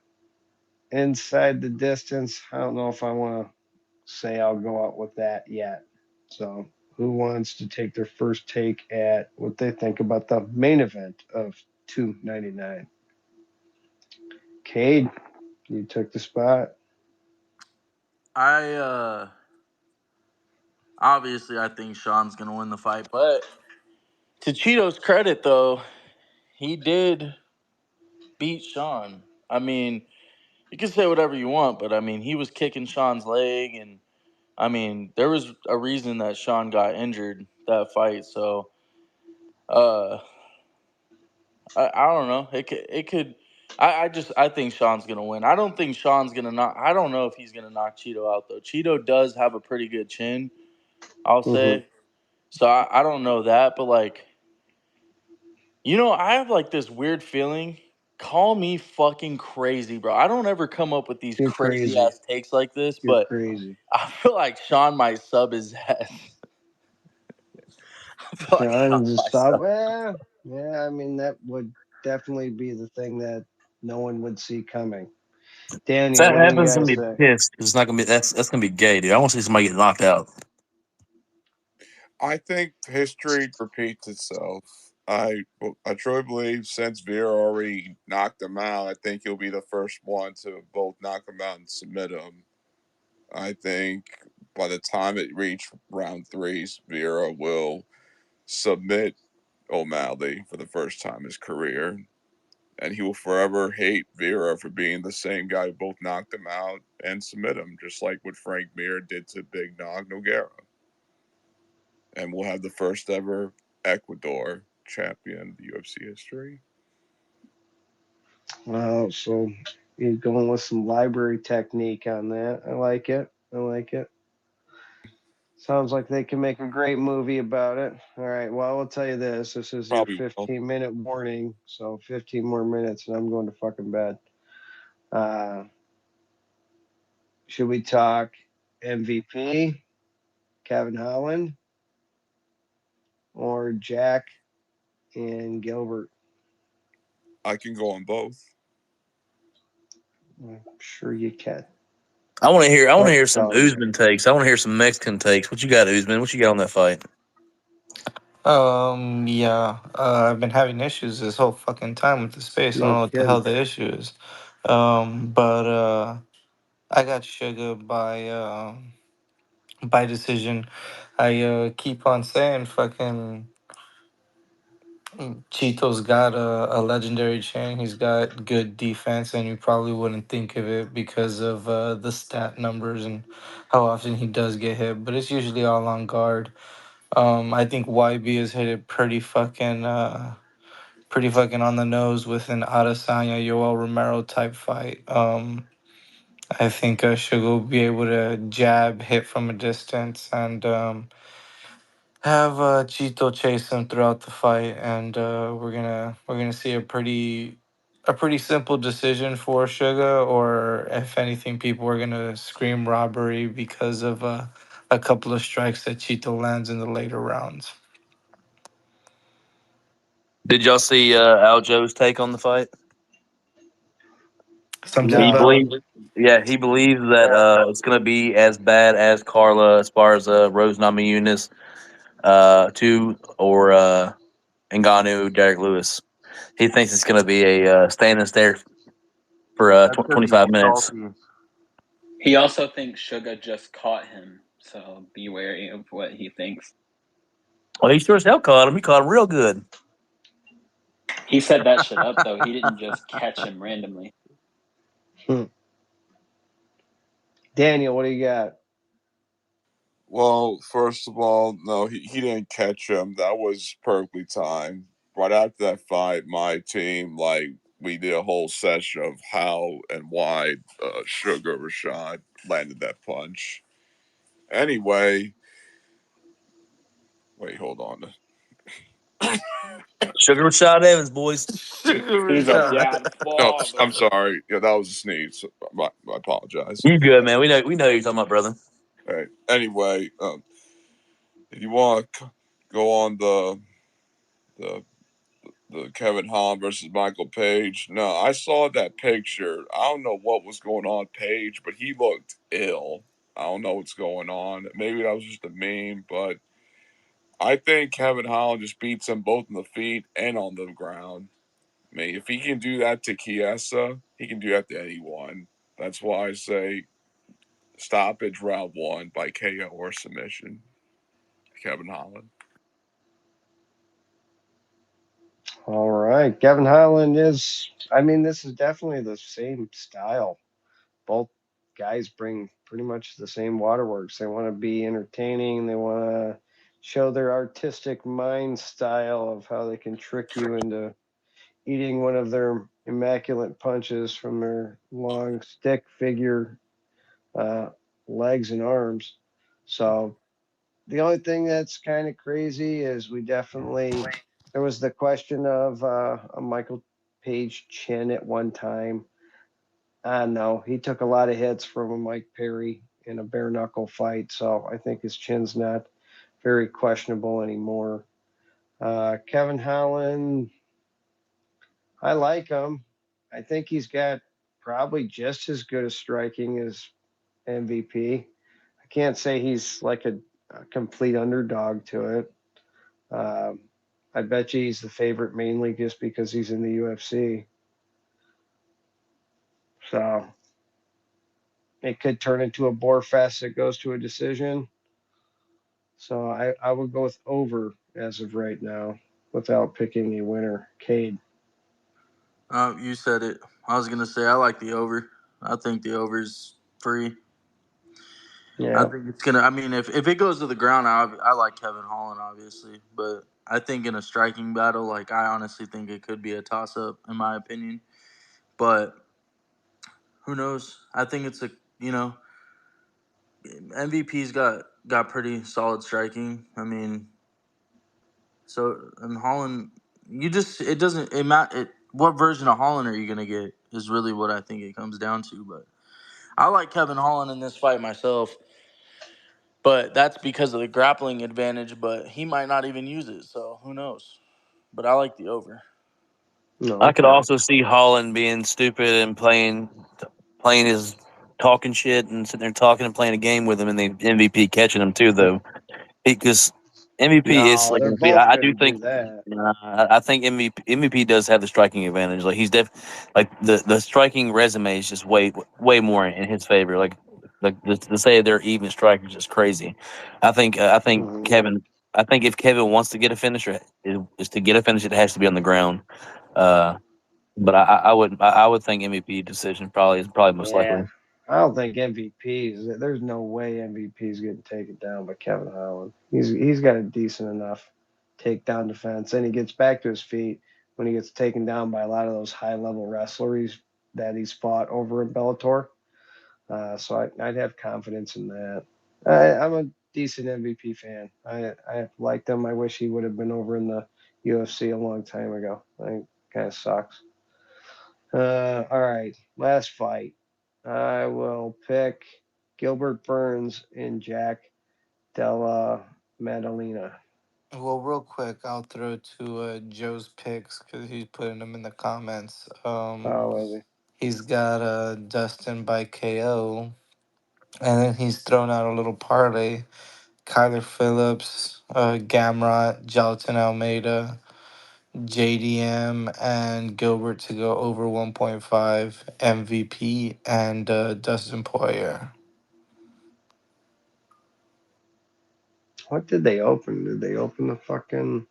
inside the distance, I don't know if I want to say I'll go out with that yet. So, who wants to take their first take at what they think about the main event of 299? Cade, you took the spot. I obviously I think Sean's gonna win the fight, but to Cheeto's credit though, he did beat Sean. I mean, you can say whatever you want, but I mean, he was kicking Sean's leg, and I mean, there was a reason that Sean got injured that fight. So, uh, I don't know. It could. I think Sean's gonna win. I don't think Sean's gonna knock. I don't know if he's gonna knock Cheeto out though. Cheeto does have a pretty good chin, I'll Mm-hmm. say. So I don't know that, but like, I have like this weird feeling. Call me fucking crazy, bro. I don't ever come up with these You're crazy crazy. ass takes like this, You're but crazy. I feel like Sean might sub his ass. I feel like Sean Sean just might thought, sub. well, yeah, I mean, that would definitely be the thing that no one would see coming. If Daniel, that what do you happens, I'm guys gonna be say? pissed. It's not gonna be that's gonna be gay, dude. I want to see somebody get knocked out. I think history repeats itself. I truly believe since Vera already knocked him out, I think he'll be the first one to both knock him out and submit him. I think by the time it reached round three, Vera will submit O'Malley for the first time in his career. And he will forever hate Vera for being the same guy who both knocked him out and submit him, just like what Frank Mir did to Big Nog Nogueira. And we'll have the first ever Ecuador champion of the UFC history. So you're going with some library technique on that. I like it. I like it. Sounds like they can make a great movie about it. All right. Well, I will tell you this. This is your Probably will. 15-minute warning. So 15 more minutes and I'm going to fucking bed. Uh, should we talk MVP, Kevin Holland, or Jack and Gilbert? I can go on both. I'm sure you can. I want to hear. I want to What hear some does? Usman takes. I want to hear some Mexican takes. What you got, Usman? What you got on that fight? Yeah. I've been having issues this whole fucking time with the space. I don't No know what the hell kidding. the issue is. But I got Sugar by decision. I keep on saying fucking Cheeto's got a legendary chain. He's got good defense, and you probably wouldn't think of it because of the stat numbers and how often he does get hit. But it's usually all on guard. I think YB has hit it pretty fucking on the nose with an Adesanya Yoel Romero type fight. I think Sugar will be able to jab, hit from a distance, and have Chito chase him throughout the fight, and we're gonna see a pretty simple decision for Sugar, or if anything, people are gonna scream robbery because of a couple of strikes that Chito lands in the later rounds. Did y'all see Aljo's take on the fight? Something He No. about believes, yeah, he believes that it's going to be as bad as Carla as far as Rose Namajunas, two or Ngannou, Derek Lewis. He thinks it's going to be a stand and stare for That's because he's 25 minutes. salty. He also thinks Suga just caught him, so be wary of what he thinks. Well, he sure as hell caught him. He caught him real good. He set that shit up though. He didn't just catch him randomly. Daniel, what do you got? Well, first of all, no, he didn't catch him. That was perfectly timed. Right after that fight, my team, we did a whole session of how and why Sugar Rashad landed that punch. Anyway, wait, hold on. Sugar Rashad Evans, boys. Sugar He's a Rashad. bad No, I'm father. sorry. Yeah, that was a sneeze. I apologize. You good, man? We know who you're talking about, brother. All right. Anyway, if you want to go on the the Kevin Holland versus Michael Page. No, I saw that picture. I don't know what was going on Page, but he looked ill. I don't know what's going on. Maybe that was just a meme, but I think Kevin Holland just beats them both in the feet and on the ground. I mean, if he can do that to Chiesa, he can do that to anyone. That's why I say stoppage round one by KO or submission. Kevin Holland. All right. Kevin Holland is, I mean, this is definitely the same style. Both guys bring pretty much the same waterworks. They want to be entertaining, they want to show their artistic mind style of how they can trick you into eating one of their immaculate punches from their long stick figure uh, legs and arms. So the only thing that's kind of crazy is we definitely there was the question of a Michael Page chin at one time. No, he took a lot of hits from a Mike Perry in a bare knuckle fight, so I think his chin's not very questionable anymore. Kevin Holland, I like him. I think he's got probably just as good a striking as MVP. I can't say he's like a complete underdog to it. Um, I bet you he's the favorite mainly just because he's in the UFC. So it could turn into a bore fest that goes to a decision. So I would go with over as of right now without picking a winner. Cade. You said it. I was gonna say I like the over. I think the over's free. I Yeah. think it's gonna. I mean, if it goes to the ground, I like Kevin Holland, obviously, but I think in a striking battle, like I honestly think it could be a toss up, in my opinion. But who knows? I think it's a MVP's got pretty solid striking. I mean, so and Holland, you just it doesn't it mat it. What version of Holland are you gonna get is really what I think it comes down to. But I like Kevin Holland in this fight myself. But that's because of the grappling advantage, but he might not even use it, so who knows? But I like the over. No. I could Okay. also see Holland being stupid and playing his talking shit and sitting there talking and playing a game with him, and the MVP catching him too, though. Because MVP is No, like they're I both I going do to do think that. I think MVP does have the striking advantage. Like he's like the striking resume is just way more in his favor. Like to say they're even strikers is crazy. I think Mhm. Kevin. I think if Kevin wants to get a finisher, is to get a finish, it has to be on the ground. Uh, but I would think MVP decision probably most Yeah. likely. I don't think MVP's. There's no way MVP's getting taken down by Kevin Holland. He's got a decent enough takedown defense, and he gets back to his feet when he gets taken down by a lot of those high level wrestlers that he's fought over in Bellator. So I'd have confidence in that. I'm a decent MVP fan. I liked him. I wish he would have been over in the UFC a long time ago. I think kind of sucks. All right, last fight. I will pick Gilbert Burns and Jack Della Maddalena. Well, real quick, I'll throw to Joe's picks because he's putting them in the comments. Oh, was he? He's got Dustin by KO, and then he's thrown out a little parlay: Kyler Phillips, Gamrot, Jalton Almeida, JDM, and Gilbert to go over 1.5, MVP, and Dustin Poirier. What did they open? Did they open the fucking?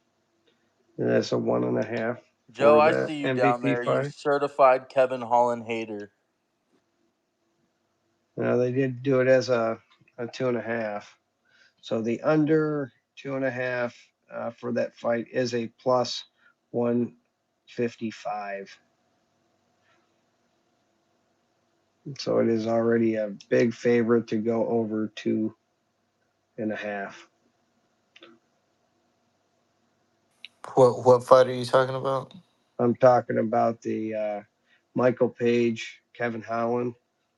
That's a 1.5 Joe, for I the see you down MVP there. You fight. certified Kevin Holland hater. No, they did do it as a 2.5. So the under 2.5 for that fight is a plus 155. So it is already a big favorite to go over 2.5. What fight are you talking about? I'm talking about the Michael Page, Kevin Holland.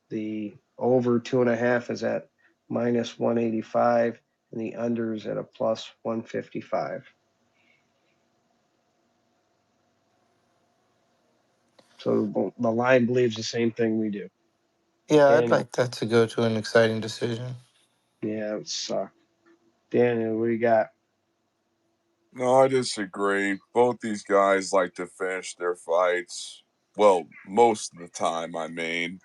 The over 2.5 is at minus 185, and the under is at a plus 155. So the line believes the same thing we do. Yeah, I'd Daniel. like that to go to an exciting decision. Yeah, it would suck. Daniel, what do you got? No, I disagree. Both these guys like to finish their fights. Well, most of the time, I mean.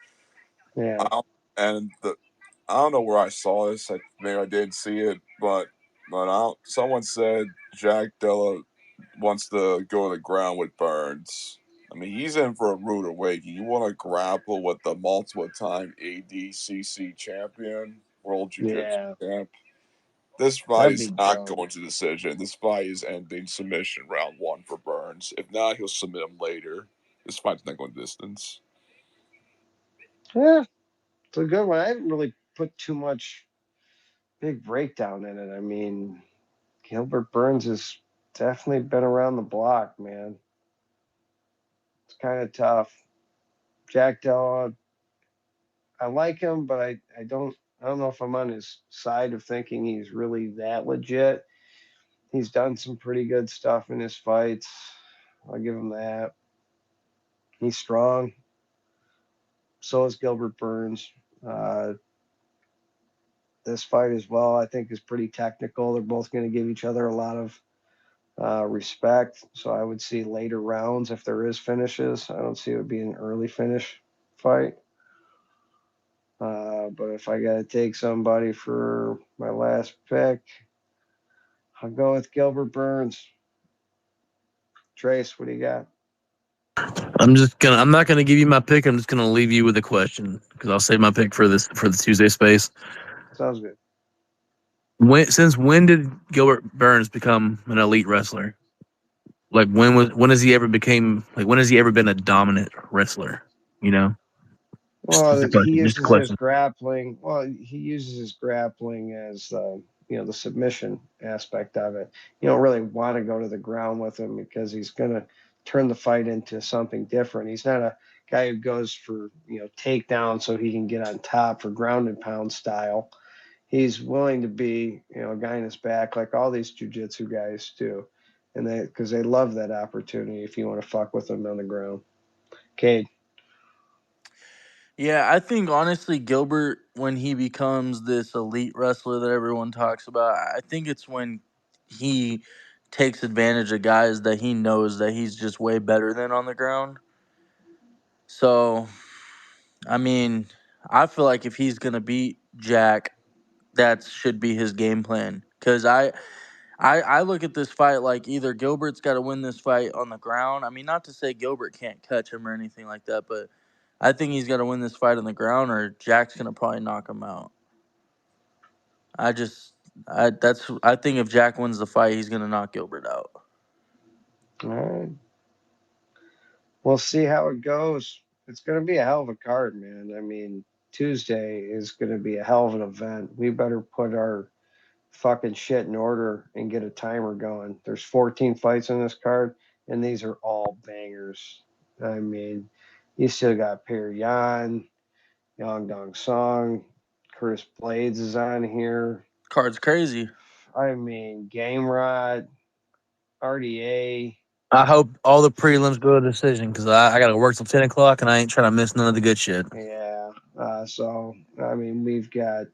Yeah, I don't, and I don't know where I saw this. Maybe I did see it, but someone said Jack Della wants to go to the ground with Burns. I mean, he's in for a rude awakening. You want to grapple with the multiple-time ADCC champion, World Jiu-Jitsu yeah, champ. This fight that'd is be not dumb. going to decision. This fight is ending submission round one for Burns. If not, he'll submit him later. This fight's not going distance. Yeah, it's a good one. I haven't really put too much big breakdown in it. I mean, Gilbert Burns has definitely been around the block, man. It's kind of tough. Jack Della, I like him, but I don't know if I'm on his side of thinking he's really that legit. He's done some pretty good stuff in his fights. I'll give him that. He's strong. So is Gilbert Burns. Uh, this fight as well, I think, is pretty technical. They're both going to give each other a lot of respect. So I would see later rounds if there is finishes. I don't see it would be an early finish fight. But if I got to take somebody for my last pick, I'll go with Gilbert Burns. Trace, what do you got? I'm not gonna give you my pick. I'm just gonna leave you with a question because I'll save my pick for the Tuesday space. Sounds good. Since when did Gilbert Burns become an elite wrestler? Like when has he ever became like when has he ever been a dominant wrestler? You know, just Well, a he question. Just a uses his question. grappling. Well, he uses his grappling as the submission aspect of it. You don't really want to go to the ground with him because he's going to turn the fight into something different. He's not a guy who goes for takedown so he can get on top for ground and pound style. He's willing to be a guy in his back like all these jujitsu guys do, and because they love that opportunity if you want to fuck with them on the ground. Cade. Yeah, I think honestly, Gilbert, when he becomes this elite wrestler that everyone talks about, I think it's when he takes advantage of guys that he knows that he's just way better than on the ground. So, I mean, I feel like if he's gonna beat Jack, that should be his game plan. Because I look at this fight like either Gilbert's got to win this fight on the ground. I mean, not to say Gilbert can't catch him or anything like that, but I think he's got to win this fight on the ground, or Jack's gonna probably knock him out. I just, I think if Jack wins the fight, he's gonna knock Gilbert out. All right. We'll see how it goes. It's going to be a hell of a card, man. I mean, Tuesday is going to be a hell of an event. We better put our fucking shit in order and get a timer going. There's 14 fights on this card, and these are all bangers. I mean, you still got Per Yan, Yang Dong Song, Curtis Blades is on here. Card's crazy. I mean, Game Rod, RDA. I hope all the prelims go to decision because I got to work till 10 o'clock and I ain't trying to miss none of the good shit. Yeah. So, I mean, we've got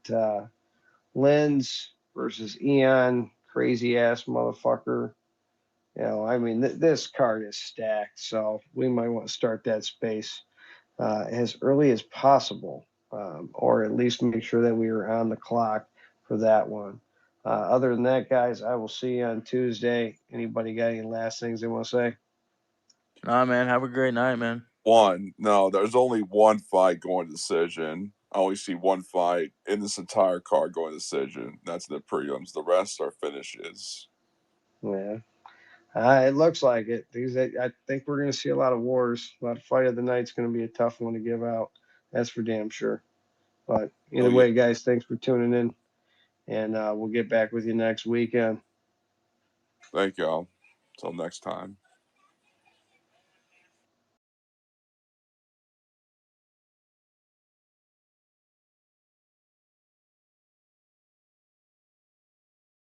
Lens versus Eon, crazy ass motherfucker. I mean, this card is stacked, so we might want to start that space as early as possible, or at least make sure that we are on the clock for that one. Other than that, guys, I will see you on Tuesday. Anybody got any last things they want to say? Nah, man, have a great night, man. One, no, there's only one fight going to decision. I only see one fight in this entire card going to decision. That's the prelims. The rest are finishes. Yeah. It looks like it. I think we're going to see a lot of wars. A lot of fight of the night's going to be a tough one to give out. That's for damn sure. But Oh either yeah, way, guys, thanks for tuning in, and we'll get back with you next weekend. thank y'all. Till next time.